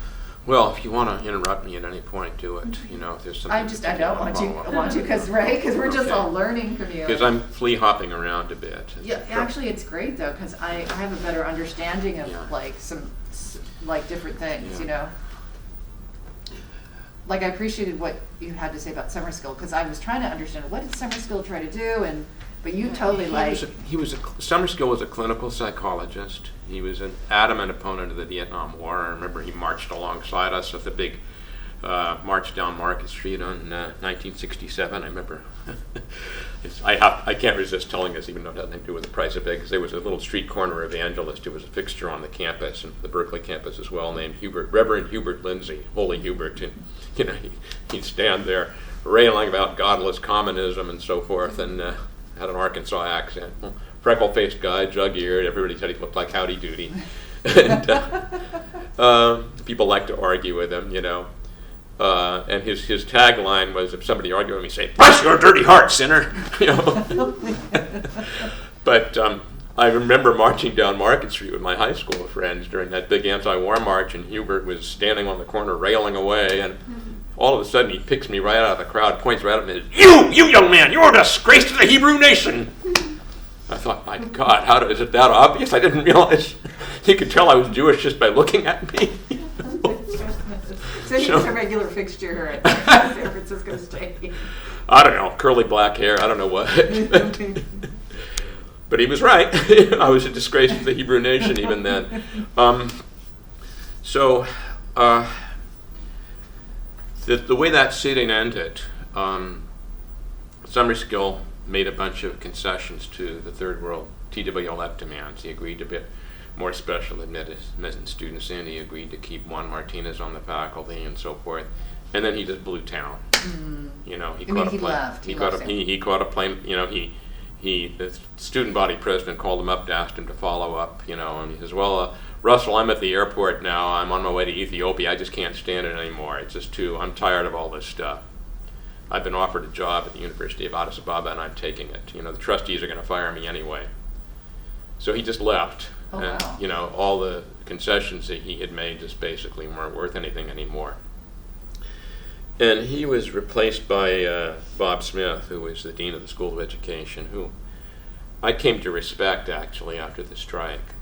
Well, if you want to interrupt me at any point, do it. If there's something. I don't want to. I want to because we're just all learning from you. Because I'm flea hopping around a bit. Yeah, actually, it's great though because I have a better understanding of Yeah. like some like different things, Yeah. Like I appreciated what you had to say about summer school because I was trying to understand what did summer school try to do, but you totally Summerskill was a clinical psychologist. He was an adamant opponent of the Vietnam War. I remember he marched alongside us at the big march down Market Street on 1967. I remember. I can't resist telling this, even though it has nothing to do with the price of eggs. There was a little street corner evangelist who was a fixture on the campus, and the Berkeley campus as well, named Reverend Hubert Lindsay, Holy Hubert. And he'd stand there railing about godless communism and so forth, and had an Arkansas accent. Freckle-faced guy, jug-eared. Everybody said he looked like Howdy Doody. And people liked to argue with him, And his tagline was, if somebody argued with me, say, "Bless your dirty heart, sinner!" But I remember marching down Market Street with my high school friends during that big anti-war march, and Hubert was standing on the corner railing away, and all of a sudden he picks me right out of the crowd, points right at me, and says, You young man, you're a disgrace to the Hebrew nation!" I thought, my God, is it that obvious? I didn't realize. You could tell I was Jewish just by looking at me. So he was a regular fixture at San Francisco State. I don't know, curly black hair, I don't know what. But he was right. I was a disgrace to the Hebrew nation even then. The way that sitting ended, Summerskill made a bunch of concessions to the Third World TWLF demands. He agreed to be more special admitted students in. He agreed to keep Juan Martinez on the faculty and so forth. And then he just blew town. You know, he caught a plane. Left. He caught a plane. You know, the student body president called him up and asked him to follow up. You know, and he says, "Well, Russell, I'm at the airport now. I'm on my way to Ethiopia. I just can't stand it anymore. It's just I'm tired of all this stuff. I've been offered a job at the University of Addis Ababa, and I'm taking it. You know, the trustees are going to fire me anyway." So he just left. Oh, And, wow. you know, all the concessions that he had made just basically weren't worth anything anymore. And he was replaced by Bob Smith, who was the dean of the School of Education, who I came to respect actually after the strike.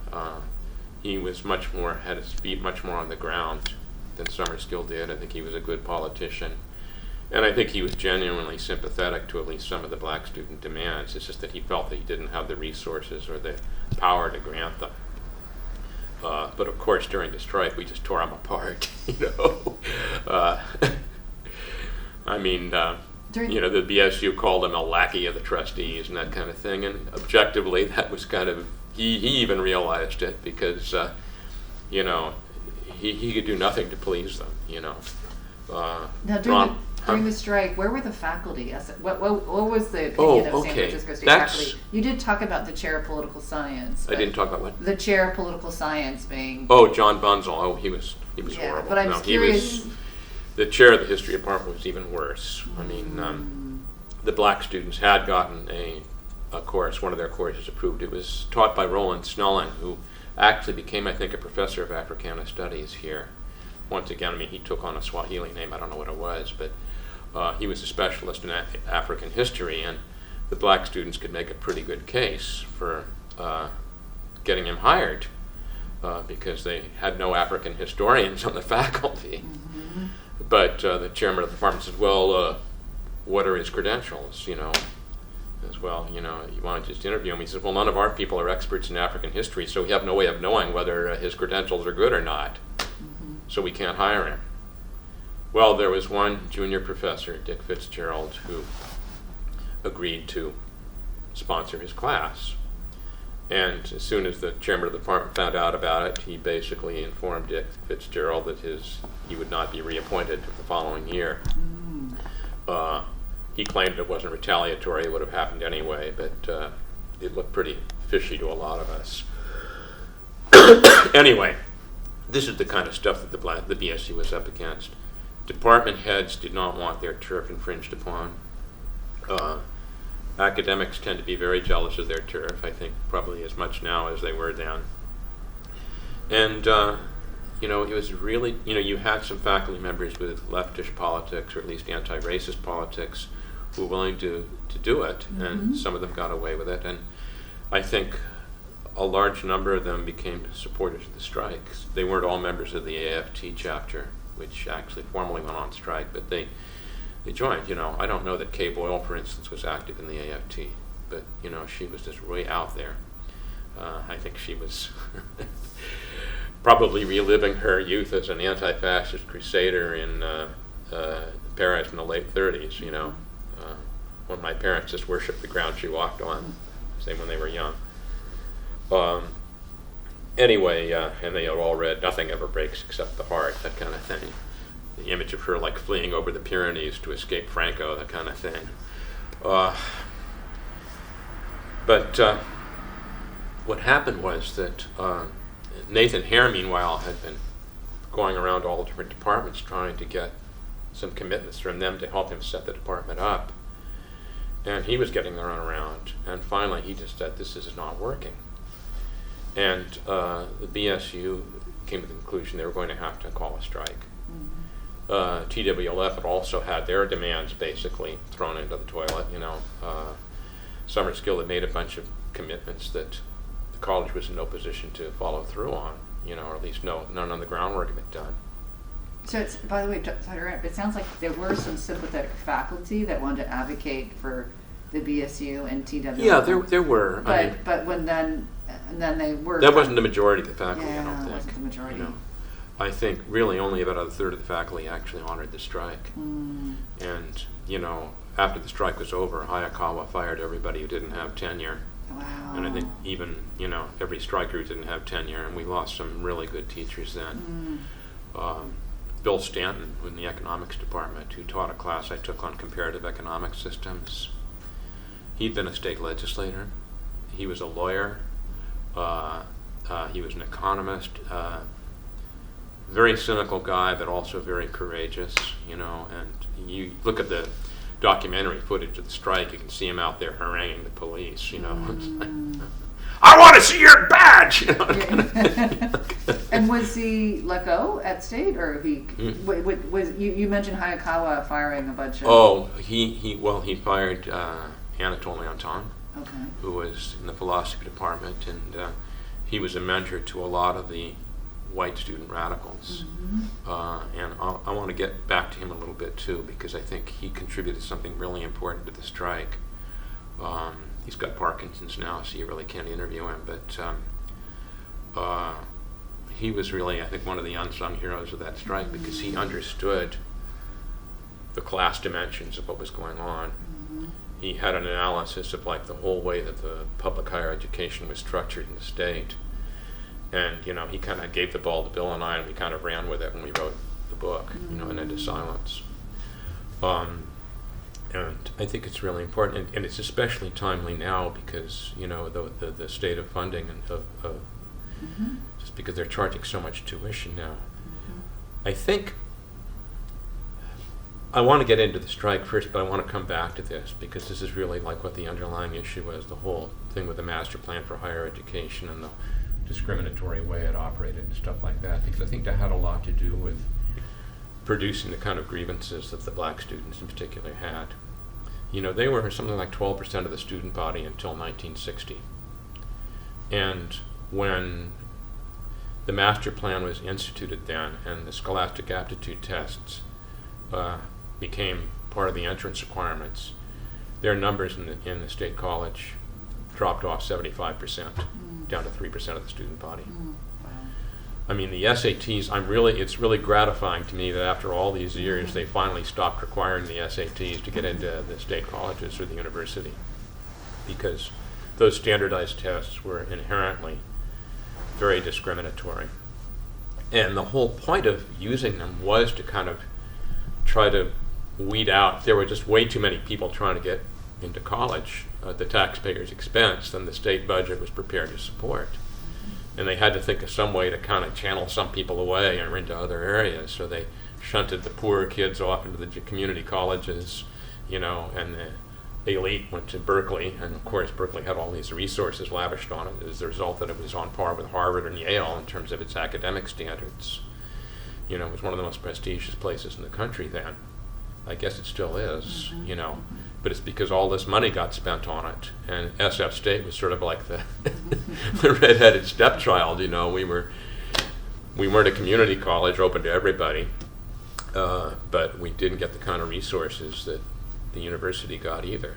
He was had his feet much more on the ground than Summerskill did. I think he was a good politician. And I think he was genuinely sympathetic to at least some of the black student demands. It's just that he felt that he didn't have the resources or the power to grant them. But of course, during the strike, we just tore him apart, you know. I mean, you know, the BSU called him a lackey of the trustees and that kind of thing. And objectively, that was kind of, he even realized it because, you know, he could do nothing to please them, you know. Now, during the strike, where were the faculty? What was the opinion of San Francisco State faculty? You did talk about the chair of political science. I didn't talk about what? The chair of political science being. Oh, John Bunzel. Oh, he was horrible. But I was curious. The chair of the history department was even worse. I mean, the black students had gotten a course, one of their courses approved. It was taught by Roland Snelling, who actually became, I think, a professor of Africana Studies here. Once again, I mean, he took on a Swahili name, I don't know what it was, but he was a specialist in African history, and the black students could make a pretty good case for getting him hired because they had no African historians on the faculty. But the chairman of the department said, well, what are his credentials, you know? As well, you know, you want to just interview him. He says, well, none of our people are experts in African history, so we have no way of knowing whether his credentials are good or not. So we can't hire him. Well, there was one junior professor, Dick Fitzgerald, who agreed to sponsor his class. And as soon as the chairman of the department found out about it, he basically informed Dick Fitzgerald that he would not be reappointed the following year. He claimed it wasn't retaliatory, it would have happened anyway, but it looked pretty fishy to a lot of us. Anyway, this is the kind of stuff that the BSU was up against. Department heads did not want their turf infringed upon. Academics tend to be very jealous of their turf, I think probably as much now as they were then. And, you know, it was really, you know, you had some faculty members with leftish politics, or at least anti-racist politics, who were willing to do it, and some of them got away with it. And I think a large number of them became supporters of the strikes. They weren't all members of the AFT chapter, which actually formally went on strike, but they joined. You know, I don't know that Kay Boyle, for instance, was active in the AFT, but, you know, she was just way out there. I think she was probably reliving her youth as an anti-fascist crusader in Paris in the late 30s, you know, when my parents just worshipped the ground she walked on, say when they were young. Anyway, and they had all read Nothing Ever Breaks Except the Heart, that kind of thing. The image of her like fleeing over the Pyrenees to escape Franco, that kind of thing. But what happened was that Nathan Hare, meanwhile, had been going around all the different departments trying to get some commitments from them to help him set the department up. And he was getting the runaround. And finally, he just said, this is not working. And the BSU came to the conclusion they were going to have to call a strike. TWLF had also had their demands basically thrown into the toilet. You know, Summerskill had made a bunch of commitments that the college was in no position to follow through on, or at least none on the groundwork of it done. So it's, by the way, it sounds like there were some sympathetic faculty that wanted to advocate for the BSU and TWLF. Yeah, there were. But when then they were. That wasn't the majority of the faculty, yeah, I don't think. That wasn't the majority. I think really only about a third of the faculty actually honored the strike. And, after the strike was over, Hayakawa fired everybody who didn't have tenure. Wow. And I think even, every striker who didn't have tenure, and we lost some really good teachers then. Bill Stanton in the economics department, who taught a class I took on comparative economic systems. He'd been a state legislator. He was a lawyer. He was an economist. Very cynical guy, but also very courageous, and you look at the documentary footage of the strike, you can see him out there haranguing the police, It's like, I want to see your badge! And was he let go at state, or he was you mentioned Hayakawa firing a bunch of... Oh, he fired Anatole Anton, okay, who was in the philosophy department, and he was a mentor to a lot of the white student radicals. And I want to get back to him a little bit too, because I think he contributed something really important to the strike. He's got Parkinson's now, so you really can't interview him, but he was really, I think, one of the unsung heroes of that strike, because he understood the class dimensions of what was going on. He had an analysis of the whole way that the public higher education was structured in the state. And, he kind of gave the ball to Bill and I, and we kind of ran with it when we wrote the book, and Into Silence. And I think it's really important, and it's especially timely now because, the state of funding and just because they're charging so much tuition now. I think I want to get into the strike first, but I want to come back to this because this is really what the underlying issue was, the whole thing with the master plan for higher education and the discriminatory way it operated and stuff like that, because I think that had a lot to do with producing the kind of grievances that the black students in particular had. They were something like 12% of the student body until 1960. And when the master plan was instituted then and the scholastic aptitude tests became part of the entrance requirements, their numbers in the state college dropped off 75%, down to 3% of the student body. Wow. I mean, the SATs, it's really gratifying to me that after all these years, they finally stopped requiring the SATs to get into the state colleges or the university, because those standardized tests were inherently very discriminatory. And the whole point of using them was to kind of try to weed out, there were just way too many people trying to get into college at the taxpayer's expense than the state budget was prepared to support. And they had to think of some way to kind of channel some people away or into other areas. So they shunted the poorer kids off into the community colleges, and the elite went to Berkeley. And of course, Berkeley had all these resources lavished on it as a result that it was on par with Harvard and Yale in terms of its academic standards. It was one of the most prestigious places in the country then. I guess it still is, but it's because all this money got spent on it. And SF State was sort of like the the redheaded stepchild, we weren't a community college open to everybody, but we didn't get the kind of resources that the university got either.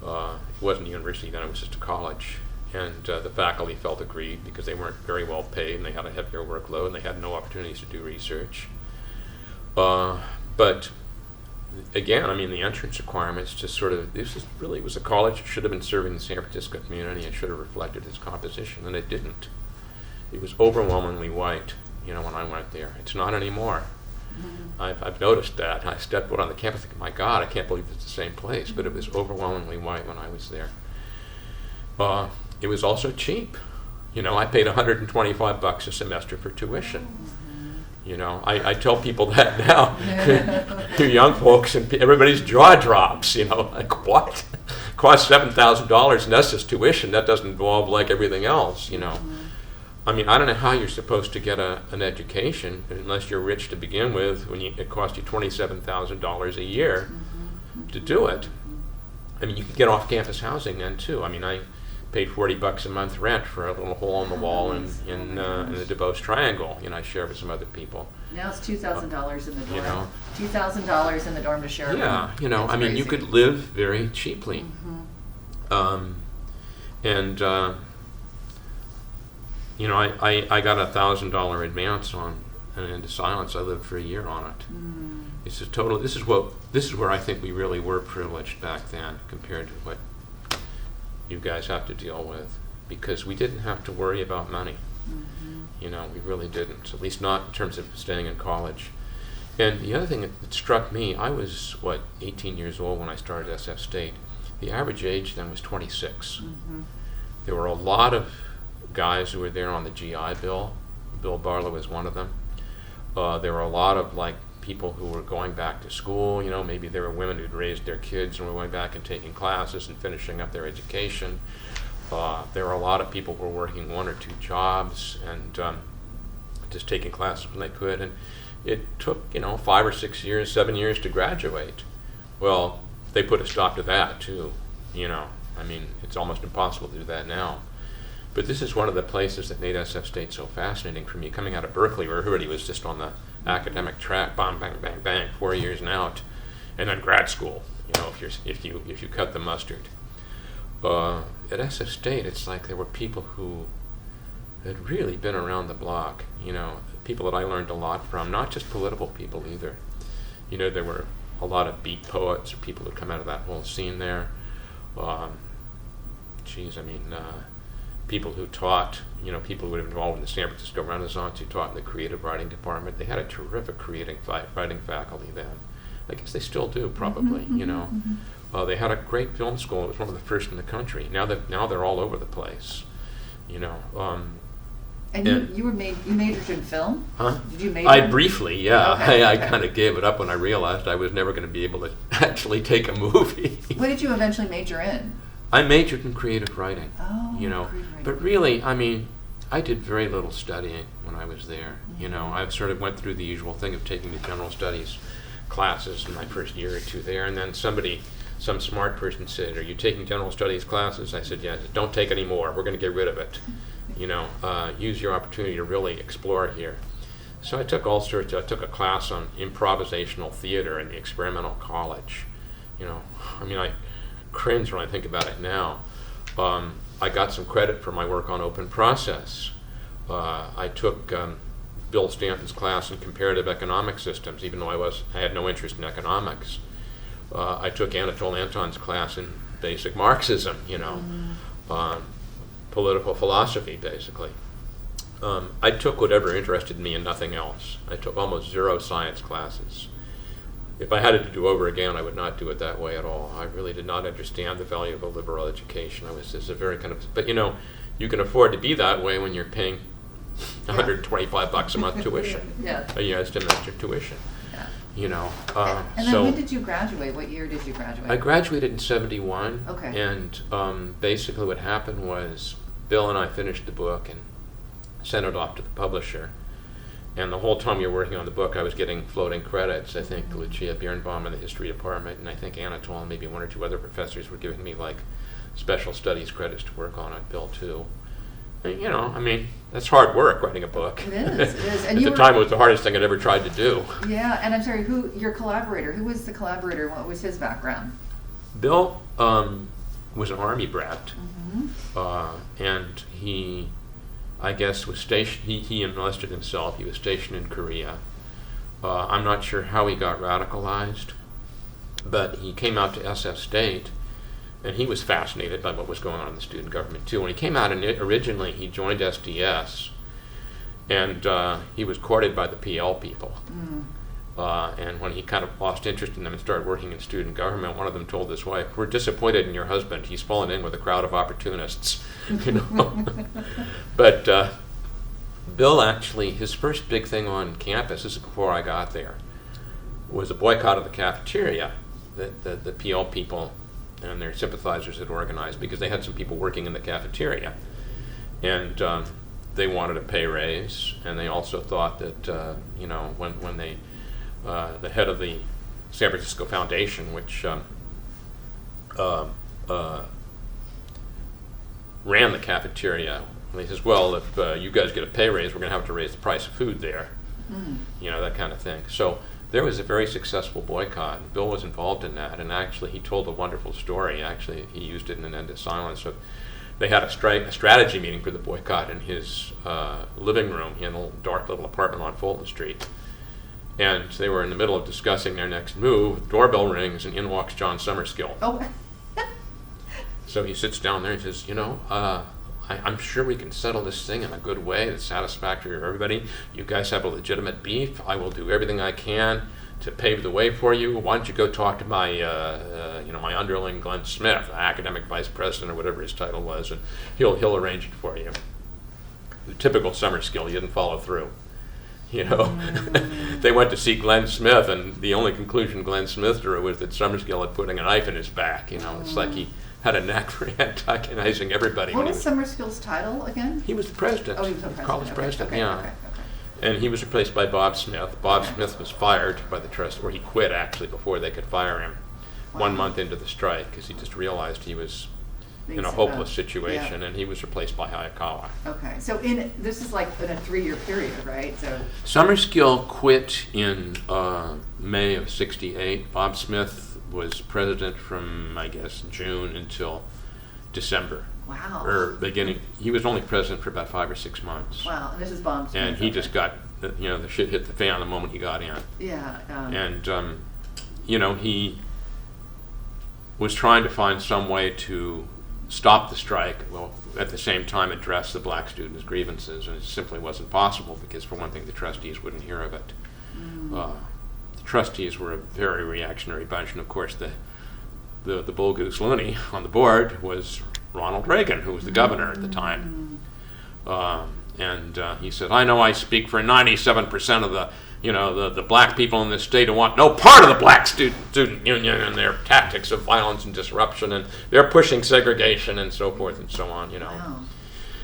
It wasn't a university then, it was just a college. And the faculty felt aggrieved because they weren't very well paid and they had a heavier workload and they had no opportunities to do research. But again, the entrance requirements just was a college that should have been serving the San Francisco community and should have reflected its composition, and it didn't. It was overwhelmingly white, when I went there. It's not anymore. I've noticed that. I stepped out on the campus thinking, my God, I can't believe it's the same place, but it was overwhelmingly white when I was there. It was also cheap. I paid $125 a semester for tuition. I tell people that now to young folks, and everybody's jaw drops, like, what? Costs $7,000 and that's just tuition. That doesn't involve everything else, I don't know how you're supposed to get an education unless you're rich to begin with when it costs you $27,000 a year to do it. You can get off-campus housing then too. paid $40 a month rent for a little hole in the wall in the DuBose Triangle. I shared with some other people. Now it's $2,000 in the dorm. You know. $2,000 in the dorm to share a room. Yeah, It's I mean, you crazy. could live very cheaply. And I got a $1,000 advance on an Into Silence. I lived for a year on it. This is where I think we really were privileged back then compared to what you guys have to deal with, because we didn't have to worry about money. We really didn't, at least not in terms of staying in college. And the other thing that struck me, I was 18 years old when I started SF State. The average age then was 26. There were a lot of guys who were there on the GI Bill. Bill Barlow was one of them. There were a lot of people who were going back to school. Maybe there were women who'd raised their kids and were going back and taking classes and finishing up their education. There were a lot of people who were working 1 or 2 jobs and just taking classes when they could. And it took 5 or 6 years, 7 years to graduate. Well, they put a stop to that too. I mean, it's almost impossible to do that now. But this is one of the places that made SF State so fascinating for me. Coming out of Berkeley, where everybody was just on the academic track, bang, bang, bang, bang, 4 years and out, and then grad school. If you cut the mustard. At SF State, it's like there were people who had really been around the block. People that I learned a lot from, not just political people either. There were a lot of beat poets or people who come out of that whole scene there. People who taught, people who were involved in the San Francisco Renaissance, who taught in the creative writing department. They had a terrific writing faculty then. I guess they still do, probably, They had a great film school. It was one of the first in the country. Now they're all over the place, And you majored in film? Huh? Did you major? I briefly, yeah. Okay, I okay. kind of gave it up when I realized I was never going to be able to actually take a movie. What did you eventually major in? I majored in creative writing. Oh, creative writing. But really, I mean, I did very little studying when I was there. I sort of went through the usual thing of taking the general studies classes in my first year or two there, and then some smart person said, "Are you taking general studies classes?" I said, "Yes." "Don't take any more. We're going to get rid of it. Use your opportunity to really explore here." So I took I took a class on improvisational theater in the experimental college. I cringe when I think about it now. I got some credit for my work on open process. I took Bill Stanton's class in comparative economic systems, even though I had no interest in economics. I took Anatole Anton's class in basic Marxism, political philosophy, basically. I took whatever interested me and nothing else. I took almost 0 science classes. If I had it to do over again, I would not do it that way at all. I really did not understand the value of a liberal education. It's a very but you can afford to be that way when you're paying $125 a month tuition, a semester tuition. And then when did you graduate? What year did you graduate? I graduated in 71. Okay. And basically what happened was Bill and I finished the book and sent it off to the publisher. And the whole time we were working on the book, I was getting floating credits. I think Lucia Birnbaum in the history department, and I think Anatole and maybe 1 or 2 other professors were giving me special studies credits to work on it, Bill too. And, that's hard work, writing a book. It is. And At the time, it was the hardest thing I'd ever tried to do. Yeah, and I'm sorry, your collaborator, who was the collaborator? What was his background? Bill was an Army brat, and he, I guess, was stationed, he enlisted himself. He was stationed in Korea. I'm not sure how he got radicalized, but he came out to SF State, and he was fascinated by what was going on in the student government too. When he came out, originally he joined SDS, and he was courted by the PL people. And when he kind of lost interest in them and started working in student government, one of them told his wife, "We're disappointed in your husband. He's fallen in with a crowd of opportunists." But Bill actually, his first big thing on campus, this is before I got there, was a boycott of the cafeteria that the PL people and their sympathizers had organized, because they had some people working in the cafeteria. And they wanted a pay raise, and they also thought that, when they, the head of the San Francisco Foundation, which ran the cafeteria. And he says, well, if you guys get a pay raise, we're going to have to raise the price of food there. You know, that kind of thing. So there was a very successful boycott. Bill was involved in that, and actually he told a wonderful story. Actually, he used it in An End to Silence. So they had a strategy meeting for the boycott in his living room. He had a little dark little apartment on Fulton Street. And they were in the middle of discussing their next move. Doorbell rings, and in walks John Summerskill. Oh. So he sits down there and says, you know, I'm sure we can settle this thing in a good way that's satisfactory for everybody. You guys have a legitimate beef. I will do everything I can to pave the way for you. Why don't you go talk to my, my underling, Glenn Smith, academic vice president or whatever his title was, and he'll arrange it for you. The typical Summerskill, he didn't follow through. You know, they went to see Glenn Smith, and the only conclusion Glenn Smith drew was that Summerskill had putting a knife in his back. You know, it's like he had a knack for antagonizing everybody. What was Summerskill's title again? He was the president. Oh, he was the president. College president, yeah. Okay. And he was replaced by Bob Smith. Bob Smith was fired by the trust, or he quit actually before they could fire him. Wow. 1 month into the strike, because he just realized he was in a hopeless situation, and he was replaced by Hayakawa. Okay, so this is like in a 3-year period, right? So Summerskill quit in May of '68. Bob Smith was president from, I guess, June until December. wow. Or beginning. He was only president for about 5 or 6 months. Wow, and this is Bob Smith. And he just got, the shit hit the fan the moment he got in. Yeah. And, he was trying to find some way to stop the strike, well, at the same time address the black students' grievances, and it simply wasn't possible because, for one thing, the trustees wouldn't hear of it. The trustees were a very reactionary bunch, and of course the bull goose loony on the board was Ronald Reagan, who was the governor at the time. And he said, I know I speak for 97% of the black people in this state who want no part of the black student union and their tactics of violence and disruption, and they're pushing segregation and so forth and so on, Wow.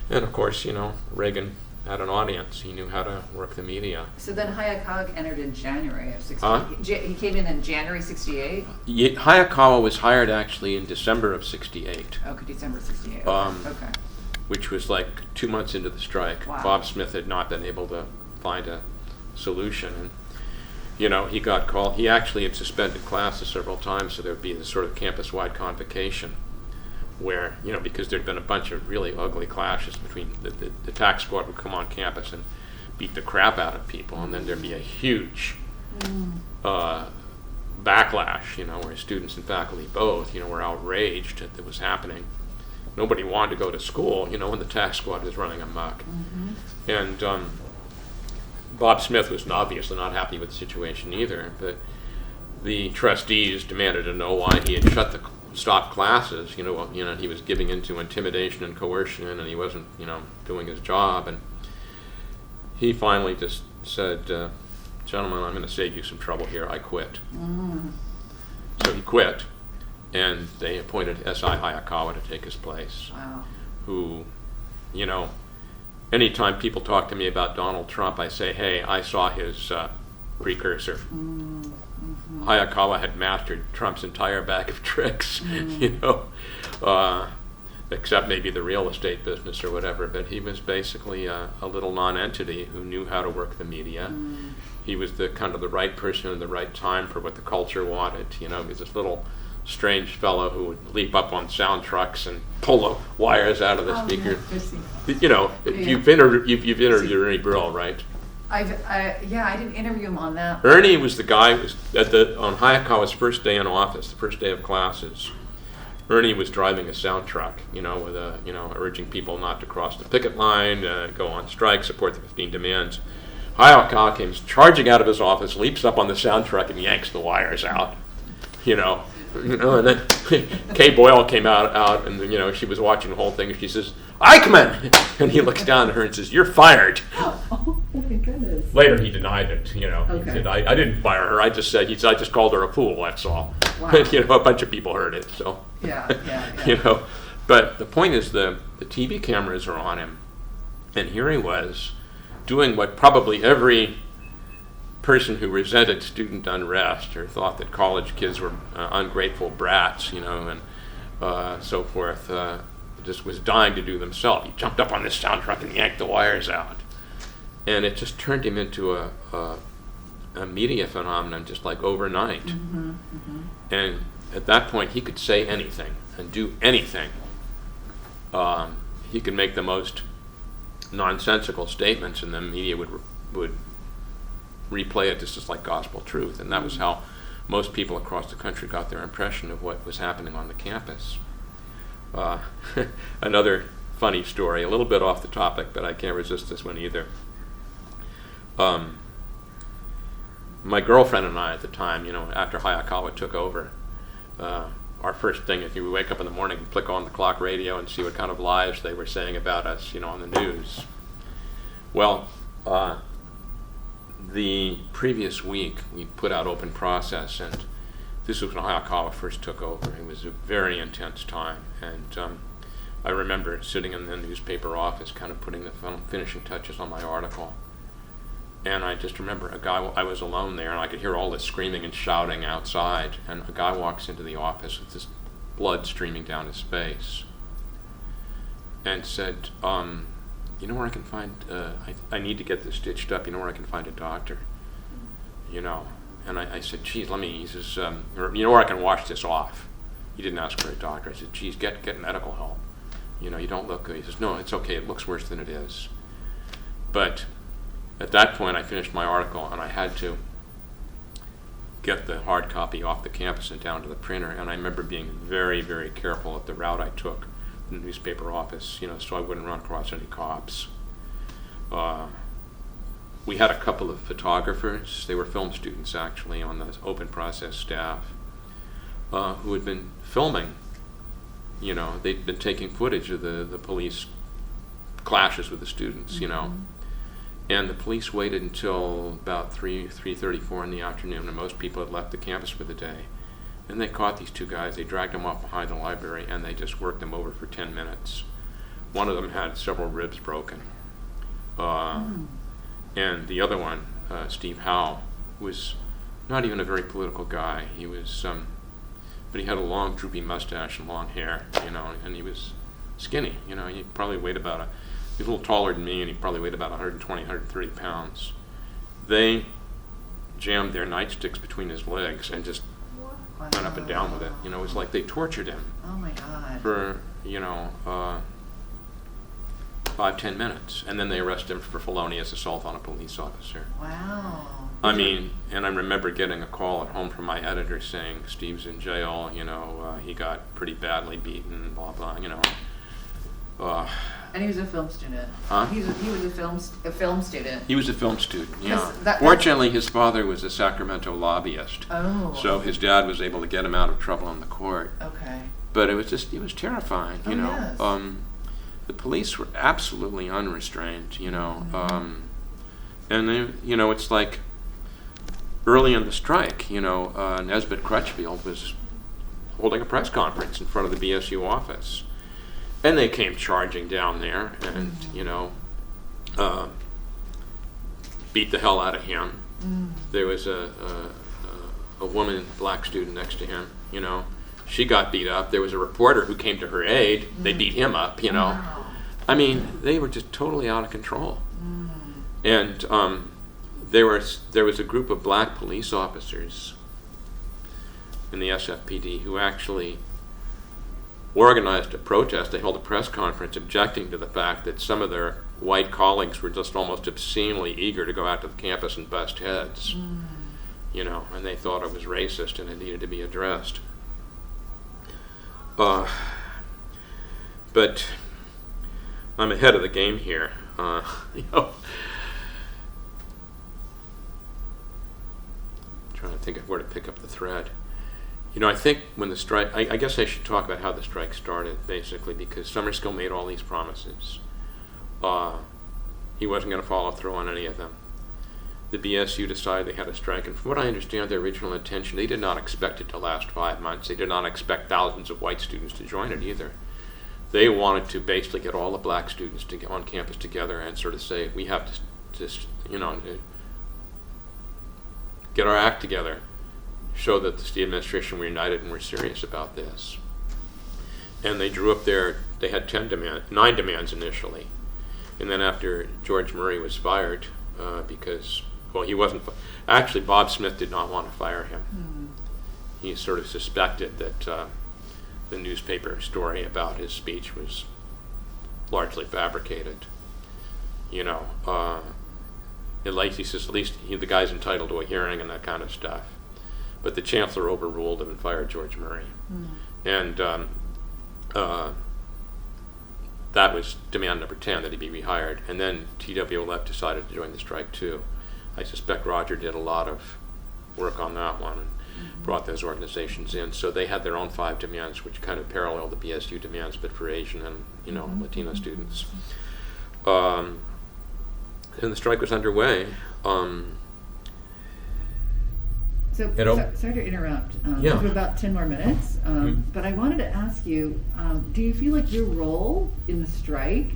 And of course, Reagan had an audience. He knew how to work the media. So then Hayakawa entered in January of '68. He came in January '68? Hayakawa was hired actually in December of '68. Okay, December '68. Okay. Which was like 2 months into the strike. Wow. Bob Smith had not been able to find a solution, and he got called. He actually had suspended classes several times, so there would be this sort of campus-wide convocation where, because there'd been a bunch of really ugly clashes between the tax squad would come on campus and beat the crap out of people, and then there'd be a huge backlash, where students and faculty both, were outraged that was happening. Nobody wanted to go to school, when the tax squad was running amok. And Bob Smith was obviously not happy with the situation either, but the trustees demanded to know why he had stopped classes. He was giving into intimidation and coercion, and he wasn't, doing his job. And he finally just said, gentlemen, I'm going to save you some trouble here. I quit. So he quit, and they appointed S.I. Hayakawa to take his place. Wow. Who, anytime people talk to me about Donald Trump, I say, hey, I saw his precursor. Hayakawa had mastered Trump's entire bag of tricks, except maybe the real estate business or whatever, but he was basically a little non-entity who knew how to work the media. He was the kind of the right person in the right time for what the culture wanted. He was this little strange fellow who would leap up on sound trucks and pull the wires out of the speaker. If you've interviewed Ernie Brill, right? I didn't interview him on that. Ernie was the guy who was on Hayakawa's first day in office, the first day of classes. Ernie was driving a sound truck, with urging people not to cross the picket line, go on strike, support the 15 demands. Hayakawa came charging out of his office, leaps up on the sound truck, and yanks the wires out. And then Kay Boyle came out, and she was watching the whole thing, and she says, "Eichmann!" And he looks down at her and says, "You're fired." Oh my goodness. Later, he denied it. Okay. He said, "I didn't fire her. I just called her a fool. That's all." Wow. A bunch of people heard it. So. Yeah. But the point is, the TV cameras are on him, and here he was, doing what probably every person who resented student unrest or thought that college kids were ungrateful brats, and so forth, just was dying to do themselves. He jumped up on this sound truck and yanked the wires out. And it just turned him into a media phenomenon just like overnight. Mm-hmm, mm-hmm. And at that point, he could say anything and do anything. He could make the most nonsensical statements, and the media would replay it just as like gospel truth. And that was how most people across the country got their impression of what was happening on the campus. Another funny story, a little bit off the topic, but I can't resist this one either. My girlfriend and I at the time, after Hayakawa took over, our first thing, if you wake up in the morning and click on the clock radio and see what kind of lies they were saying about us, on the news. Well, the previous week we put out Open Process, and this was when Hayakawa first took over. It was a very intense time, and I remember sitting in the newspaper office kind of putting the finishing touches on my article. And I just remember I was alone there, and I could hear all this screaming and shouting outside, and a guy walks into the office with this blood streaming down his face and said, you know where I can find, I need to get this stitched up, you know where I can find a doctor? And I said, geez, he says, you know where I can wash this off? He didn't ask for a doctor. I said, geez, get medical help. You don't look good. He says, no, it's okay, it looks worse than it is. But at that point, I finished my article, and I had to get the hard copy off the campus and down to the printer. And I remember being very, very careful at the route I took in the newspaper office, so I wouldn't run across any cops. We had a couple of photographers. They were film students, actually, on the Open Process staff, who had been filming. They'd been taking footage of the police clashes with the students, And the police waited until about 3:34 in the afternoon, and most people had left the campus for the day. And they caught these two guys. They dragged them off behind the library, and they just worked them over for 10 minutes. One of them had several ribs broken. And the other one, Steve Howe, was not even a very political guy. He was, but he had a long, droopy mustache and long hair, and he was skinny. He probably weighed about he was a little taller than me, and he probably weighed about 120, 130 pounds. They jammed their nightsticks between his legs and just went up and down with it. It was like they tortured him. Oh my God. For, 5-10 minutes. And then they arrested him for felonious assault on a police officer. Wow. I mean, and I remember getting a call at home from my editor saying, Steve's in jail, he got pretty badly beaten, blah, blah, And he was a film student. Huh? He was a film student. He was a film student, yeah. That's Fortunately, his father was a Sacramento lobbyist. Oh. So his dad was able to get him out of trouble in the court. Okay. But it was terrifying, Yes. The police were absolutely unrestrained, and they, it's like early in the strike, Nesbitt Crutchfield was holding a press conference in front of the BSU office. And they came charging down there and, beat the hell out of him. There was a woman, black student next to him, She got beat up. There was a reporter who came to her aid. They beat him up, Wow. I mean, they were just totally out of control. And there was a group of black police officers in the SFPD who actually organized a protest. They held a press conference objecting to the fact that some of their white colleagues were just almost obscenely eager to go out to the campus and bust heads, and they thought it was racist and it needed to be addressed. But I'm ahead of the game here. Trying to think of where to pick up the thread. I think when the strike, I guess I should talk about how the strike started, basically, because Summerskill made all these promises. He wasn't going to follow through on any of them. The BSU decided they had a strike, and from what I understand, their original intention, they did not expect it to last 5 months. They did not expect thousands of white students to join it either. They wanted to basically get all the black students to get on campus together and sort of say, we have to just, get our act together, show that the administration were united and were serious about this. And they drew up their they had 9 demands initially. And then after George Murray was fired, because, well, he wasn't, actually Bob Smith did not want to fire him. He sort of suspected that the newspaper story about his speech was largely fabricated. You know, at least he says, the guy's entitled to a hearing and that kind of stuff. But the chancellor overruled him and fired George Murray. And that was demand number 10, that he be rehired. And then TWLF decided to join the strike too. I suspect Roger did a lot of work on that one and brought those organizations in. So they had their own 5 demands, which kind of parallel the BSU demands, but for Asian and Latino students. And the strike was underway. Sorry to interrupt. We have about 10 more minutes, but I wanted to ask you, do you feel like your role in the strike,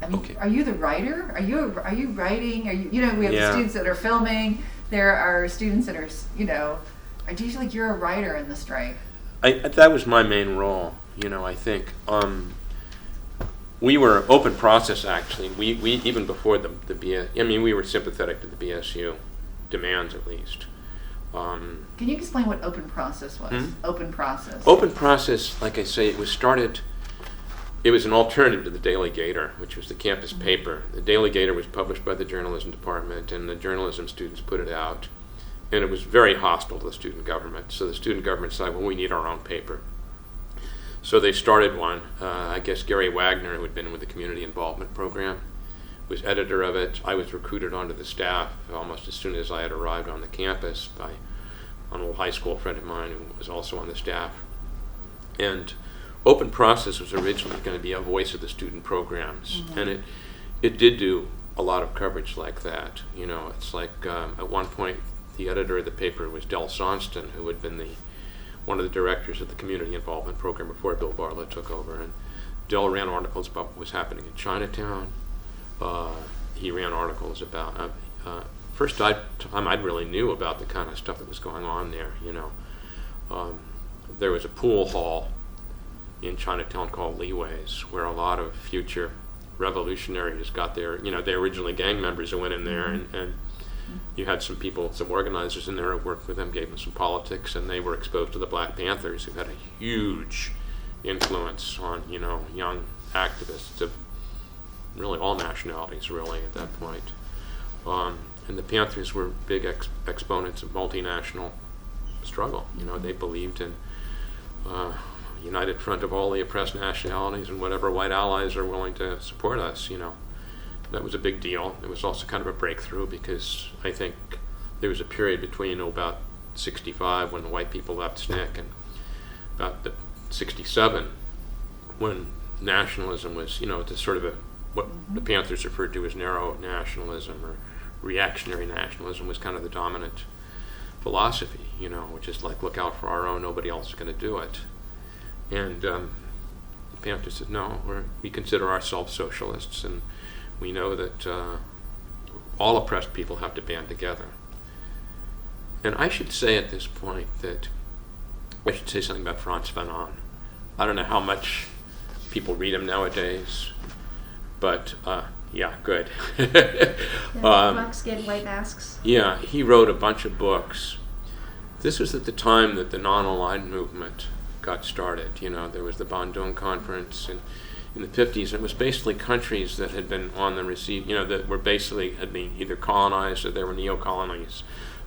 I mean, are you the writer? Are you writing? We have the students that are filming, there are students that are, do you feel like you're a writer in the strike? That was my main role, I think. We were open process, actually. We even before the BS, we were sympathetic to the BSU demands, at least. Can you explain what open process was? Open process. Open process, like I say, it was an alternative to the Daily Gator, which was the campus paper. The Daily Gator was published by the journalism department, and the journalism students put it out. And it was very hostile to the student government. So the student government decided, well, we need our own paper. So they started one. I guess Gary Wagner, who had been with the community involvement program, was editor of it. I was recruited onto the staff almost as soon as I had arrived on the campus by an old high school friend of mine who was also on the staff. And Open Process was originally going to be a voice of the student programs. And it did do a lot of coverage like that. It's like at one point the editor of the paper was Del Sonston, who had been one of the directors of the community involvement program before Bill Barlow took over. And Del ran articles about what was happening in Chinatown. He ran articles about first time I really knew about the kind of stuff that was going on there. There was a pool hall in Chinatown called Leeway's, where a lot of future revolutionaries got their, they originally gang members who went in there, and you had some organizers in there who worked with them, gave them some politics, and they were exposed to the Black Panthers, who had a huge influence on young activists of really all nationalities, really, at that point. And the Panthers were big exponents of multinational struggle. They believed in united front of all the oppressed nationalities and whatever white allies are willing to support us. That was a big deal. It was also kind of a breakthrough, because I think there was a period between about 65 when the white people left SNCC and about the 67 when nationalism was, to sort of what the Panthers referred to as narrow nationalism or reactionary nationalism was kind of the dominant philosophy, which is like, look out for our own, nobody else is going to do it. And the Panthers said, no, we consider ourselves socialists, and we know that all oppressed people have to band together. And I should say at this point that I should say something about Frantz Fanon. I don't know how much people read him nowadays, but good. Black skin, white masks. Yeah, he wrote a bunch of books. This was at the time that the non-aligned movement got started. There was the Bandung Conference in the 50s. It was basically countries that had been on the receive, that were basically had been either colonized or they were neo-colonies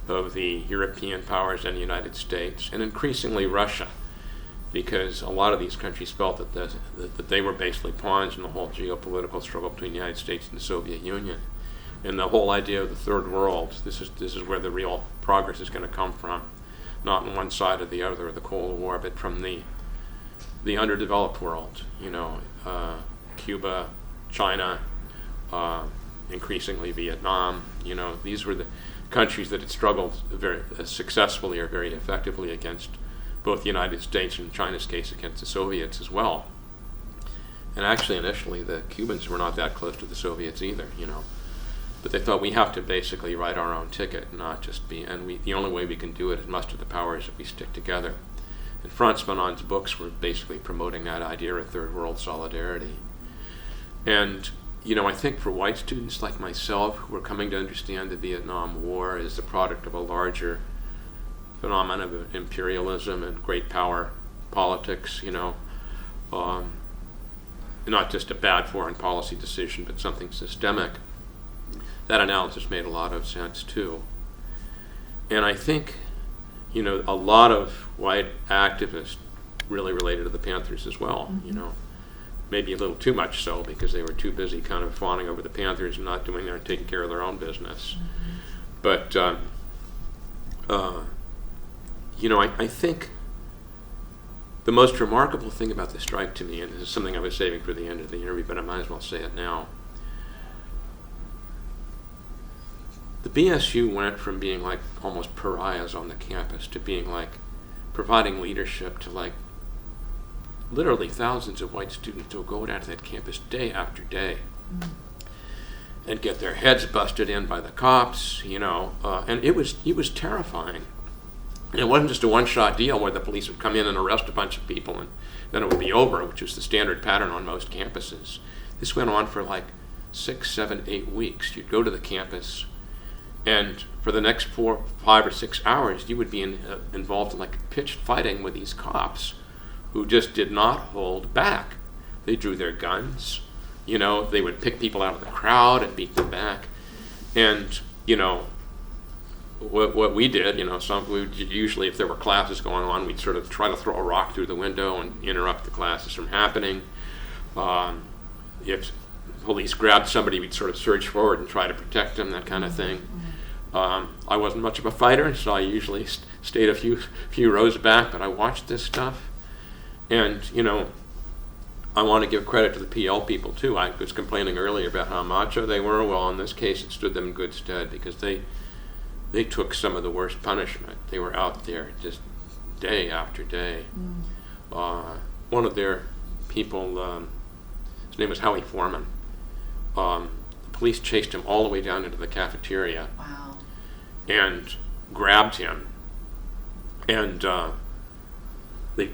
of the European powers and the United States, and increasingly Russia, because a lot of these countries felt that they were basically pawns in the whole geopolitical struggle between the United States and the Soviet Union. And the whole idea of the third world, this is where the real progress is going to come from, not on one side or the other of the Cold War, but from the underdeveloped world, Cuba, China, increasingly Vietnam. These were the countries that had struggled very successfully or very effectively against both the United States and, in China's case, against the Soviets as well. And actually, initially, the Cubans were not that close to the Soviets either, But they thought, we have to basically write our own ticket, not just be, and the only way we can do it is muster the powers if we stick together. And Frantz Fanon's books were basically promoting that idea of third world solidarity. And, I think for white students like myself who are coming to understand the Vietnam War as the product of a larger phenomenon of imperialism and great power politics, not just a bad foreign policy decision, but something systemic, that analysis made a lot of sense too. And I think, a lot of white activists really related to the Panthers as well, maybe a little too much so because they were too busy kind of fawning over the Panthers and not taking care of their own business. But, I think the most remarkable thing about the strike to me, and this is something I was saving for the end of the interview, but I might as well say it now. The BSU went from being like almost pariahs on the campus to being like providing leadership to like literally thousands of white students who go out to that campus day after day and get their heads busted in by the cops, and it was terrifying. And it wasn't just a one-shot deal where the police would come in and arrest a bunch of people and then it would be over, which was the standard pattern on most campuses. This went on for like 6, 7, 8 weeks. You'd go to the campus, and for the next 4, 5, or 6 hours, you would be involved in like pitched fighting with these cops who just did not hold back. They drew their guns. They would pick people out of the crowd and beat them back. And, what we did, we usually, if there were classes going on, we'd sort of try to throw a rock through the window and interrupt the classes from happening. If police grabbed somebody, we'd sort of surge forward and try to protect them, that kind of thing. I wasn't much of a fighter, so I usually stayed a few rows back, but I watched this stuff. And, I want to give credit to the PL people, too. I was complaining earlier about how macho they were. Well, in this case, it stood them in good stead because they took some of the worst punishment. They were out there just day after day. One of their people, his name was Howie Foreman. The police chased him all the way down into the cafeteria. Wow. And grabbed him. And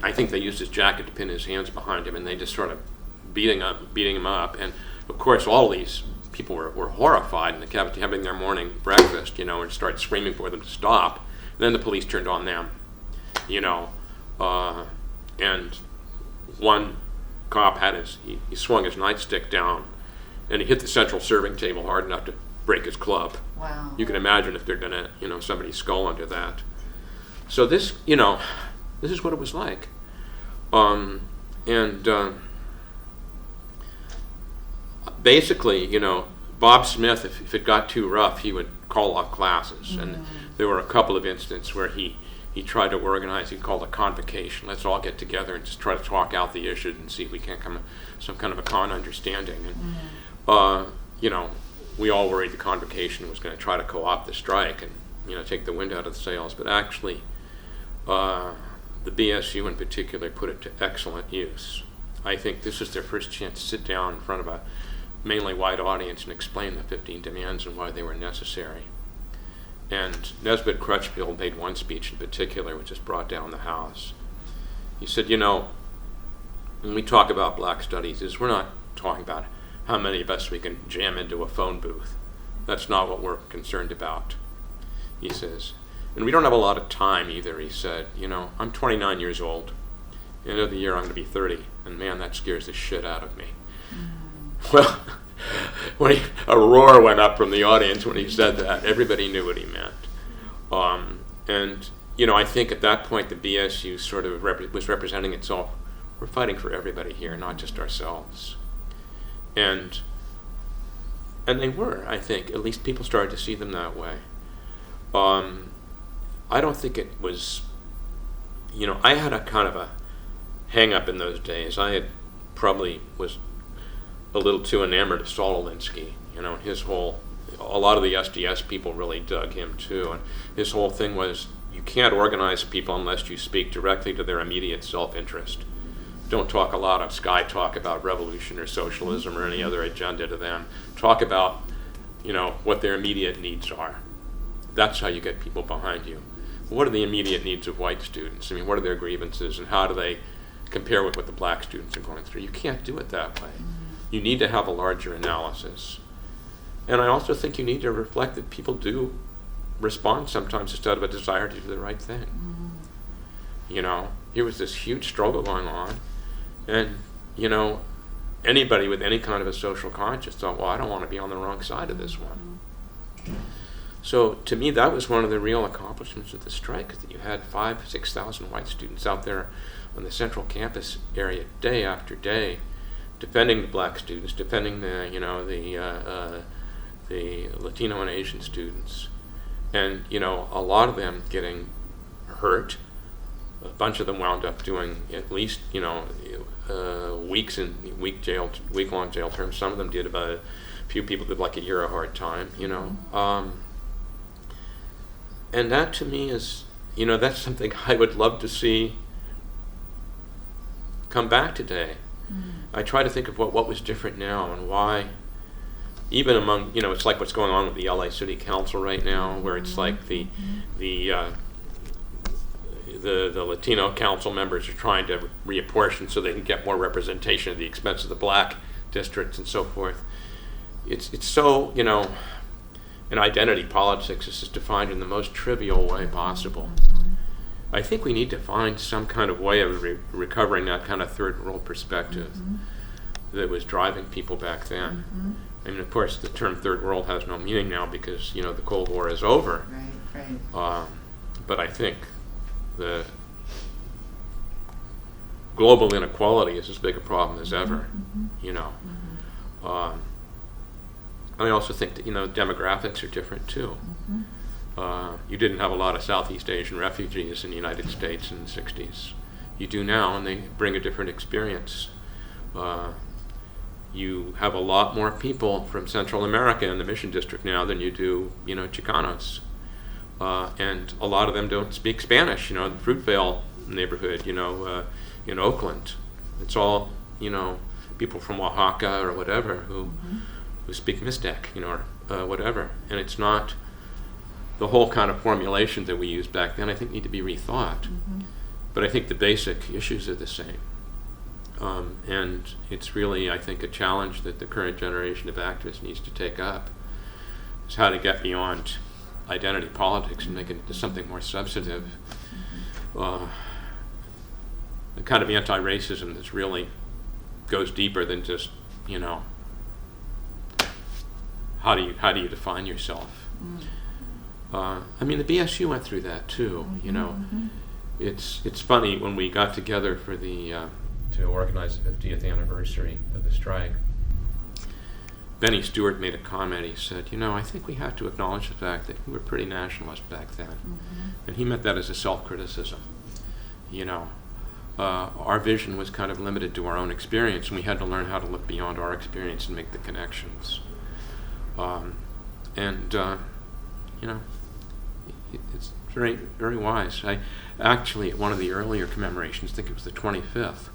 I think they used his jacket to pin his hands behind him, and they just started beating him up. And of course, all these people were horrified in the cafeteria, having their morning breakfast, and started screaming for them to stop. And then the police turned on them, and one cop had he swung his nightstick down, and he hit the central serving table hard enough to break his club. Wow. You can imagine if there'd been somebody's skull under that. So this is what it was like. Basically, Bob Smith, if it got too rough, he would call off classes. And there were a couple of instances where he tried to organize, he called a convocation. Let's all get together and just try to talk out the issues and see if we can't come to some kind of a common understanding. And, we all worried the convocation was going to try to co-opt the strike and, take the wind out of the sails. But actually, the BSU in particular put it to excellent use. I think this is their first chance to sit down in front of a mainly white audience and explain the 15 demands and why they were necessary. And Nesbitt Crutchfield made one speech in particular which just brought down the house. He said, when we talk about black studies, we're not talking about how many of us we can jam into a phone booth. That's not what we're concerned about, he says. And we don't have a lot of time either, he said. I'm 29 years old. End of the year I'm going to be 30, and man, that scares the shit out of me. Well, a roar went up from the audience when he said that. Everybody knew what he meant. And I think at that point the BSU sort of was representing itself. We're fighting for everybody here, not just ourselves. And they were, I think. At least people started to see them that way. I don't think it was, I had a kind of a hang-up in those days. I had probably was a little too enamored of Saul Alinsky. A lot of the SDS people really dug him too. And his whole thing was, you can't organize people unless you speak directly to their immediate self-interest. Don't talk a lot of sky talk about revolution or socialism or any other agenda to them. Talk about, what their immediate needs are. That's how you get people behind you. what are the immediate needs of white students? I mean, what are their grievances, and how do they compare with what the black students are going through? You can't do it that way. You need to have a larger analysis. And I also think you need to reflect that people do respond sometimes just out of a desire to do the right thing. You know, here was this huge struggle going on, and, you know, anybody with any kind of a social conscience thought, well, I don't want to be on the wrong side of this one. So to me, that was one of the real accomplishments of the strike, is that you had 5,000 to 6,000 white students out there on the central campus area day after day, defending the black students, defending the, you know, the Latino and Asian students, and, you know, a lot of them getting hurt. A bunch of them wound up doing at least, you know, week-long jail terms. Some of them did about, a few people did like a year of hard time, you know. And that to me is, you know, that's something I would love to see come back today. I try to think of what was different now and why, even among, you know, it's like what's going on with the LA City Council right now, where it's like the Latino council members are trying to reapportion so they can get more representation at the expense of the black districts and so forth. It's so, you know, and identity politics is just defined in the most trivial way possible. I think we need to find some kind of way of recovering that kind of third world perspective that was driving people back then. I mean, of course, the term third world has no meaning now because, you know, the Cold War is over. Right. But I think the global inequality is as big a problem as ever, you know. I also think that, you know, demographics are different too. You didn't have a lot of Southeast Asian refugees in the United States in the 60s. You do now, and they bring a different experience. You have a lot more people from Central America in the Mission District now than you do, you know, Chicanos. And a lot of them don't speak Spanish, you know, the Fruitvale neighborhood, you know, in Oakland. It's all, you know, people from Oaxaca or whatever who speak Mixtec, you know, or whatever. And it's not the whole kind of formulation that we used back then, I think, need to be rethought. But I think the basic issues are the same. And it's really, I think, a challenge that the current generation of activists needs to take up, is how to get beyond identity politics and make it into something more substantive. The kind of anti-racism that really goes deeper than just, you know, how do you define yourself? I mean, the BSU went through that too. You know, it's funny when we got together for the to organize the 50th anniversary of the strike. Benny Stewart made a comment. He said, you know, I think we have to acknowledge the fact that we were pretty nationalist back then. And he meant that as a self-criticism. You know, our vision was kind of limited to our own experience, and we had to learn how to look beyond our experience and make the connections. You know, it's very, very wise. I actually, at one of the earlier commemorations, I think it was the 25th,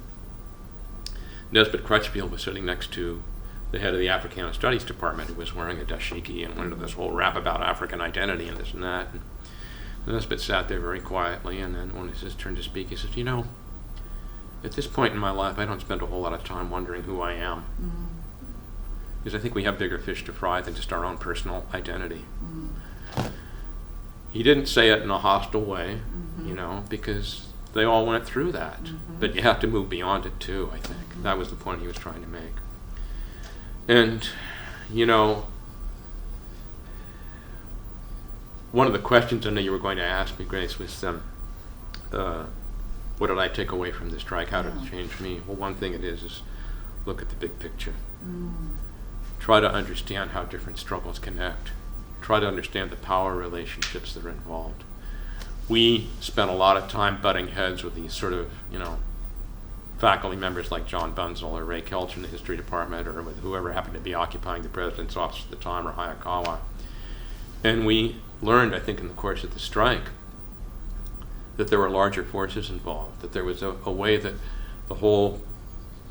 Nesbitt Crutchfield was sitting next to the head of the Africana Studies Department, who was wearing a dashiki and went into this whole rap about African identity and this and that. And Nesbitt sat there very quietly, and then when he his turn to speak, he says, you know, at this point in my life, I don't spend a whole lot of time wondering who I am. Because I think we have bigger fish to fry than just our own personal identity. He didn't say it in a hostile way, you know, because they all went through that. But you have to move beyond it too, I think. That was the point he was trying to make. And, you know, one of the questions I know you were going to ask me, Grace, was what did I take away from the strike? How did it change me? Well, one thing it is look at the big picture. Try to understand how different struggles connect. Try to understand the power relationships that are involved. We spent a lot of time butting heads with these sort of, you know, faculty members like John Bunzel or Ray Kelch in the history department, or with whoever happened to be occupying the president's office at the time, or Hayakawa. And we learned, I think, in the course of the strike, that there were larger forces involved, that there was a way that the whole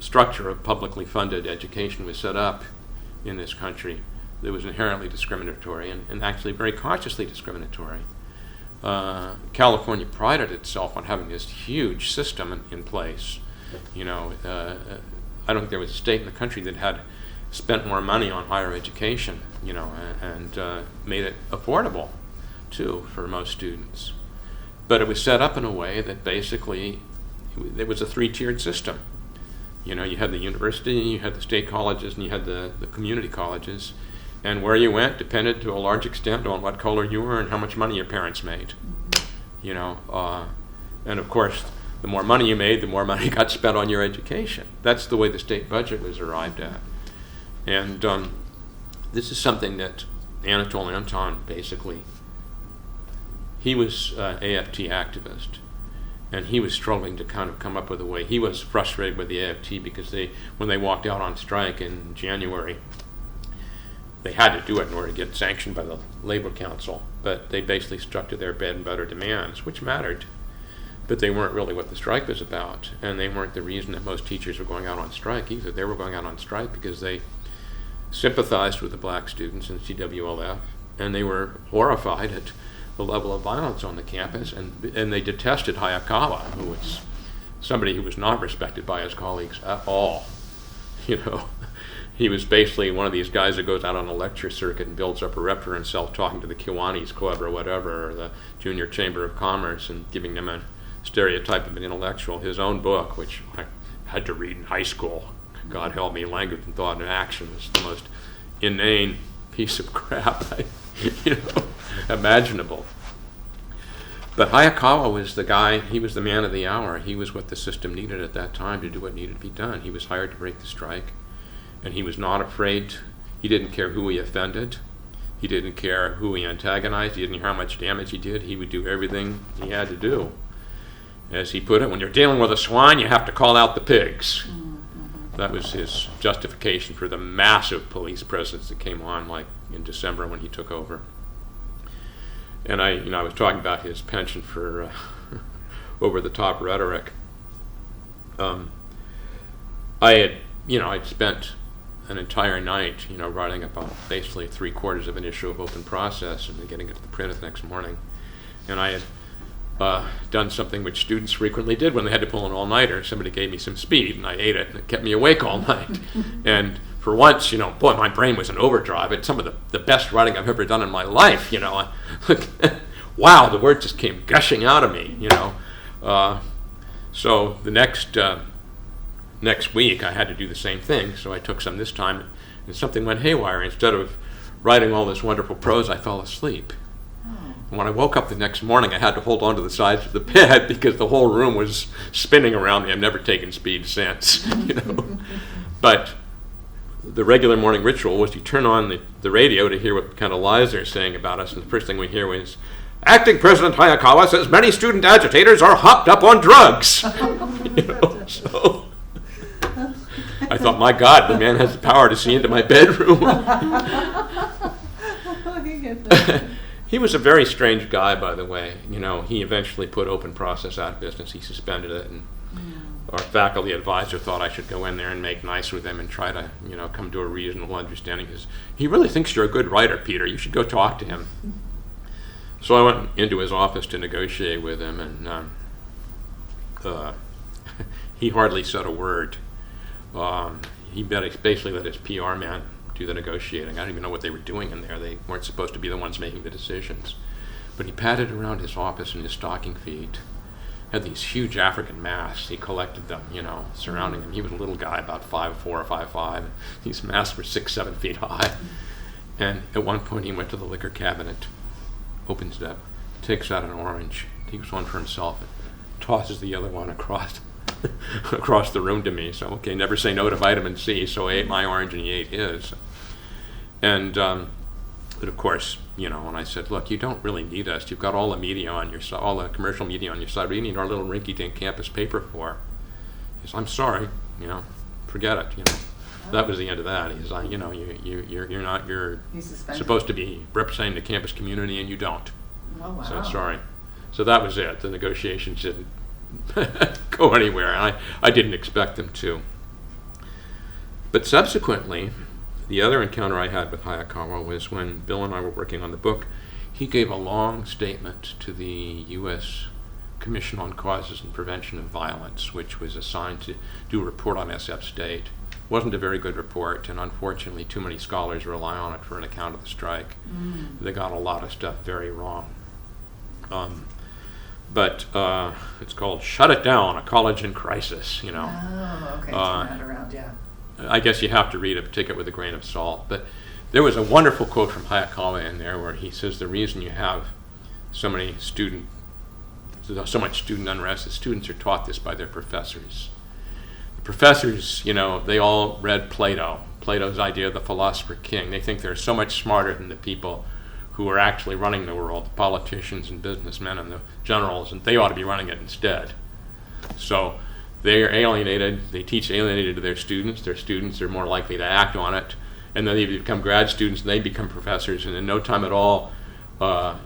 structure of publicly funded education was set up in this country that was inherently discriminatory, and actually very consciously discriminatory. California prided itself on having this huge system in place. I don't think there was a state in the country that had spent more money on higher education, and made it affordable, too, for most students. But it was set up in a way that basically it was a three-tiered system. You had the university, you had the state colleges, and you had the community colleges. And where you went depended to a large extent on what color you were and how much money your parents made. And of course, the more money you made, the more money got spent on your education. That's the way the state budget was arrived at. And this is something that Anatole Anton basically, he was AFT activist. And he was struggling to kind of come up with a way. He was frustrated with the AFT because when they walked out on strike in January, they had to do it in order to get sanctioned by the Labor Council, but they basically stuck to their bread and butter demands, which mattered, but they weren't really what the strike was about, and they weren't the reason that most teachers were going out on strike either. They were going out on strike because they sympathized with the black students in TWLF, and they were horrified at the level of violence on the campus, and they detested Hayakawa, who was somebody who was not respected by his colleagues at all. He was basically one of these guys that goes out on a lecture circuit and builds up a rep for himself, talking to the Kiwanis Club or whatever, or the Junior Chamber of Commerce, and giving them a stereotype of an intellectual. His own book, which I had to read in high school, God help me, Language and Thought and Action, is the most inane piece of crap imaginable. But Hayakawa was the guy, he was the man of the hour. He was what the system needed at that time to do what needed to be done. He was hired to break the strike. And he was not afraid. He didn't care who he offended. He didn't care who he antagonized. He didn't care how much damage he did. He would do everything he had to do. As he put it, when you're dealing with a swine, you have to call out the pigs. Mm-hmm. That was his justification for the massive police presence that came on, like in December when he took over. And I was talking about his penchant for over-the-top rhetoric. I'd spent an entire night, writing about basically 3/4 of an issue of Open Process and then getting it to the printer the next morning. And I had done something which students frequently did when they had to pull an all-nighter. Somebody gave me some speed, and I ate it, and it kept me awake all night. And for once, boy, my brain was in overdrive. It's some of the best writing I've ever done in my life, Wow, the words just came gushing out of me, So the next week, I had to do the same thing, so I took some this time, and something went haywire. Instead of writing all this wonderful prose, I fell asleep. And when I woke up the next morning, I had to hold on to the sides of the bed because the whole room was spinning around me. I've never taken speed since, But the regular morning ritual was you turn on the radio to hear what kind of lies they're saying about us, and the first thing we hear was, Acting President Hayakawa says many student agitators are hopped up on drugs. So I thought, my God, the man has the power to see into my bedroom. He was a very strange guy, by the way. He eventually put Open Process out of business. He suspended it, and our faculty advisor thought I should go in there and make nice with him and try to, come to a reasonable understanding. He really thinks you're a good writer, Peter. You should go talk to him. So I went into his office to negotiate with him, and he hardly said a word. He basically let his PR man do the negotiating. I don't even know what they were doing in there. They weren't supposed to be the ones making the decisions. But he padded around his office in his stocking feet. Had these huge African masks. He collected them, surrounding him. He was a little guy, about 5'4" or 5'5". These masks were 6-7 feet high. And at one point he went to the liquor cabinet, opens it up, takes out an orange, takes one for himself, and tosses the other one across the room to me. So, okay, never say no to vitamin C. So I ate my orange and he ate his. And, but of course, when I said, look, you don't really need us. You've got all the media on your side, all the commercial media on your side. What do you need our little rinky-dink campus paper for? He said, I'm sorry, forget it, That was the end of that. He's like, you're supposed to be representing the campus community and you don't. Oh, wow. So sorry. So that was it. The negotiations didn't go anywhere, and I didn't expect them to. But subsequently, the other encounter I had with Hayakawa was when Bill and I were working on the book. he gave a long statement to the U.S. Commission on Causes and Prevention of Violence, which was assigned to do a report on SF State. Wasn't a very good report, and unfortunately too many scholars rely on it for an account of the strike. They got a lot of stuff very wrong. But it's called Shut It Down, A College in Crisis, you know. Oh, okay, turn that around, yeah. I guess you have to read it, take it with a grain of salt. But there was a wonderful quote from Hayakawa in there where he says the reason you have so much student unrest is students are taught this by their professors. The professors, you know, they all read Plato's idea of the philosopher king. They think they're so much smarter than the people who are actually running the world, the politicians and businessmen and the generals, and they ought to be running it instead. So they are alienated. They teach alienated to their students. Their students are more likely to act on it. And then they become grad students and they become professors. And in no time at all,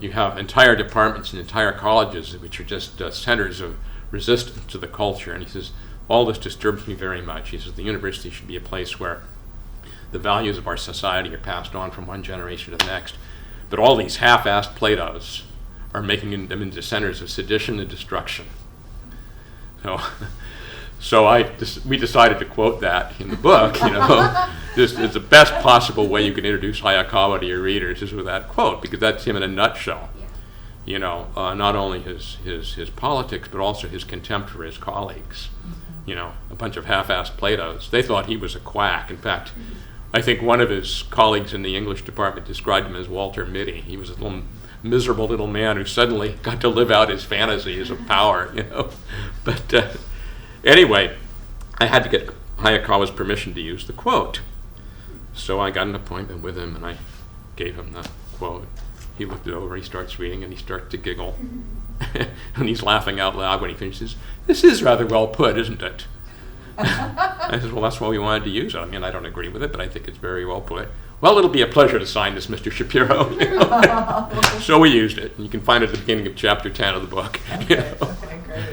you have entire departments and entire colleges which are just centers of resistance to the culture. And he says, all this disturbs me very much. He says, the university should be a place where the values of our society are passed on from one generation to the next. But all these half-assed Platos are making them into centers of sedition and destruction. So we decided to quote that in the book. You know, this is the best possible way you can introduce Hayakawa to your readers is with that quote, because that's him in a nutshell. Yeah. You know, not only his politics, but also his contempt for his colleagues. Mm-hmm. You know, a bunch of half-assed Platos. They thought he was a quack. In fact, I think one of his colleagues in the English department described him as Walter Mitty. He was a little miserable little man who suddenly got to live out his fantasies of power, you know. But anyway, I had to get Hayakawa's permission to use the quote. So I got an appointment with him and I gave him the quote. He looked it over, he starts reading and he starts to giggle. And he's laughing out loud when he finishes. This is rather well put, isn't it? I said, well, that's why we wanted to use it. I mean, I don't agree with it, but I think it's very well put. Well, it'll be a pleasure to sign this, Mr. Shapiro. You know? So we used it. And you can find it at the beginning of chapter 10 of the book. Okay, okay, great.